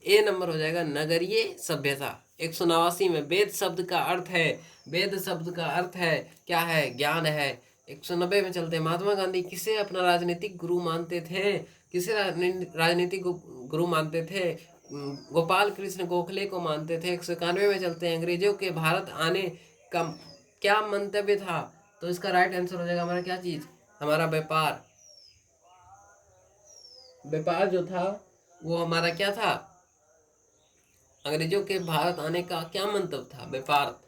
Speaker 1: ए नंबर हो जाएगा नगरीय सभ्यता। 189 में वेद शब्द का अर्थ है क्या है? ज्ञान है। 190 में चलते हैं। महात्मा गांधी किसे अपना राजनीतिक गुरु मानते थे? गोपाल कृष्ण गोखले को मानते थे। 191 में चलते हैं। अंग्रेजों के भारत आने का क्या मंतव्य था? तो इसका राइट आंसर हो जाएगा हमारा क्या चीज? हमारा व्यापार जो था वो हमारा क्या था? अंग्रेजों के भारत आने का क्या मंतव्य था? व्यापार।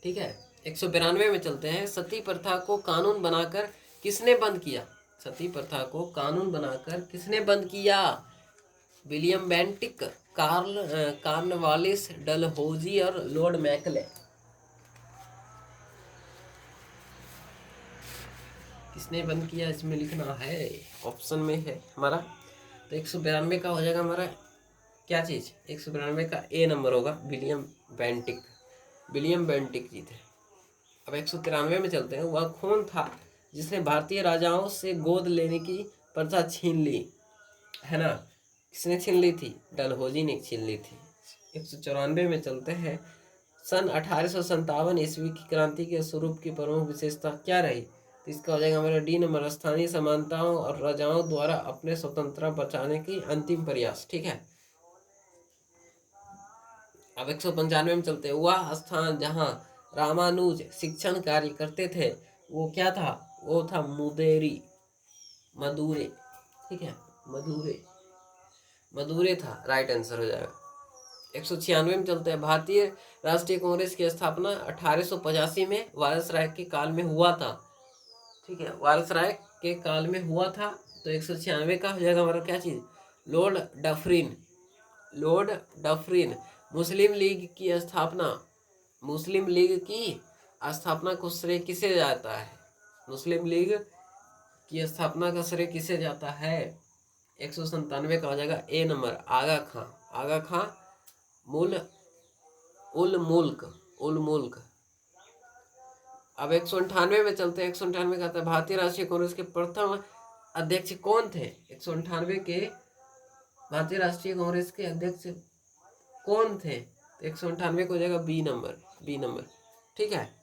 Speaker 1: ठीक है। 192 में चलते हैं। सती प्रथा को कानून बनाकर किसने बंद किया? सती प्रथा को कानून बनाकर किसने बंद किया? विलियम बेंटिक, कॉर्नवालिस, डलहौजी और लॉर्ड मैकले। किसने बंद किया इसमें लिखना है, ऑप्शन में है हमारा। तो 192 का हो जाएगा हमारा क्या चीज़? 192 का ए नंबर होगा, विलियम बेंटिक। विलियम बेंटिक जी थे। अब 193 में चलते हैं। वह कौन था जिसने भारतीय राजाओं से गोद लेने की प्रथा छीन ली? है ना, किसने छीन ली थी? डलहौजी ने छीन ली थी। 194 में चलते हैं। सन 1857 ईस्वी की क्रांति के स्वरूप की प्रमुख विशेषता क्या रही? तो इसका हो जाएगा हमारा डी नंबर, स्थानीय समानताओं और राजाओं द्वारा अपने स्वतंत्रता बचाने की अंतिम प्रयास। ठीक है। अब 195 में चलते हैं। वह स्थान जहाँ रामानुज शिक्षण कार्य करते थे वो क्या था? वो था मुदेरी, मदुरे। ठीक है, मदुरे, मदुरे था, राइट आंसर हो जाएगा। 196 में चलते हैं। भारतीय राष्ट्रीय कांग्रेस की स्थापना 1885 में वायसराय के काल में हुआ था। ठीक है, वायसराय के काल में हुआ था। तो 196 का हो जाएगा हमारा क्या चीज? Lord Dufferin. Lord Dufferin. Muslim League की स्थापना, मुस्लिम लीग की स्थापना को श्रेय किसे जाता है? मुस्लिम लीग की स्थापना का श्रेय किसे जाता है? 197 का हो जाएगा ए नंबर, आगा खां। आगा खां उल मुल्क। अब 198 में चलते हैं। 198 का था भारतीय राष्ट्रीय कांग्रेस के प्रथम अध्यक्ष कौन थे? 198 के भारतीय राष्ट्रीय कांग्रेस के अध्यक्ष कौन थे? तो 198 को हो जाएगा बी नंबर, बी नंबर। ठीक है।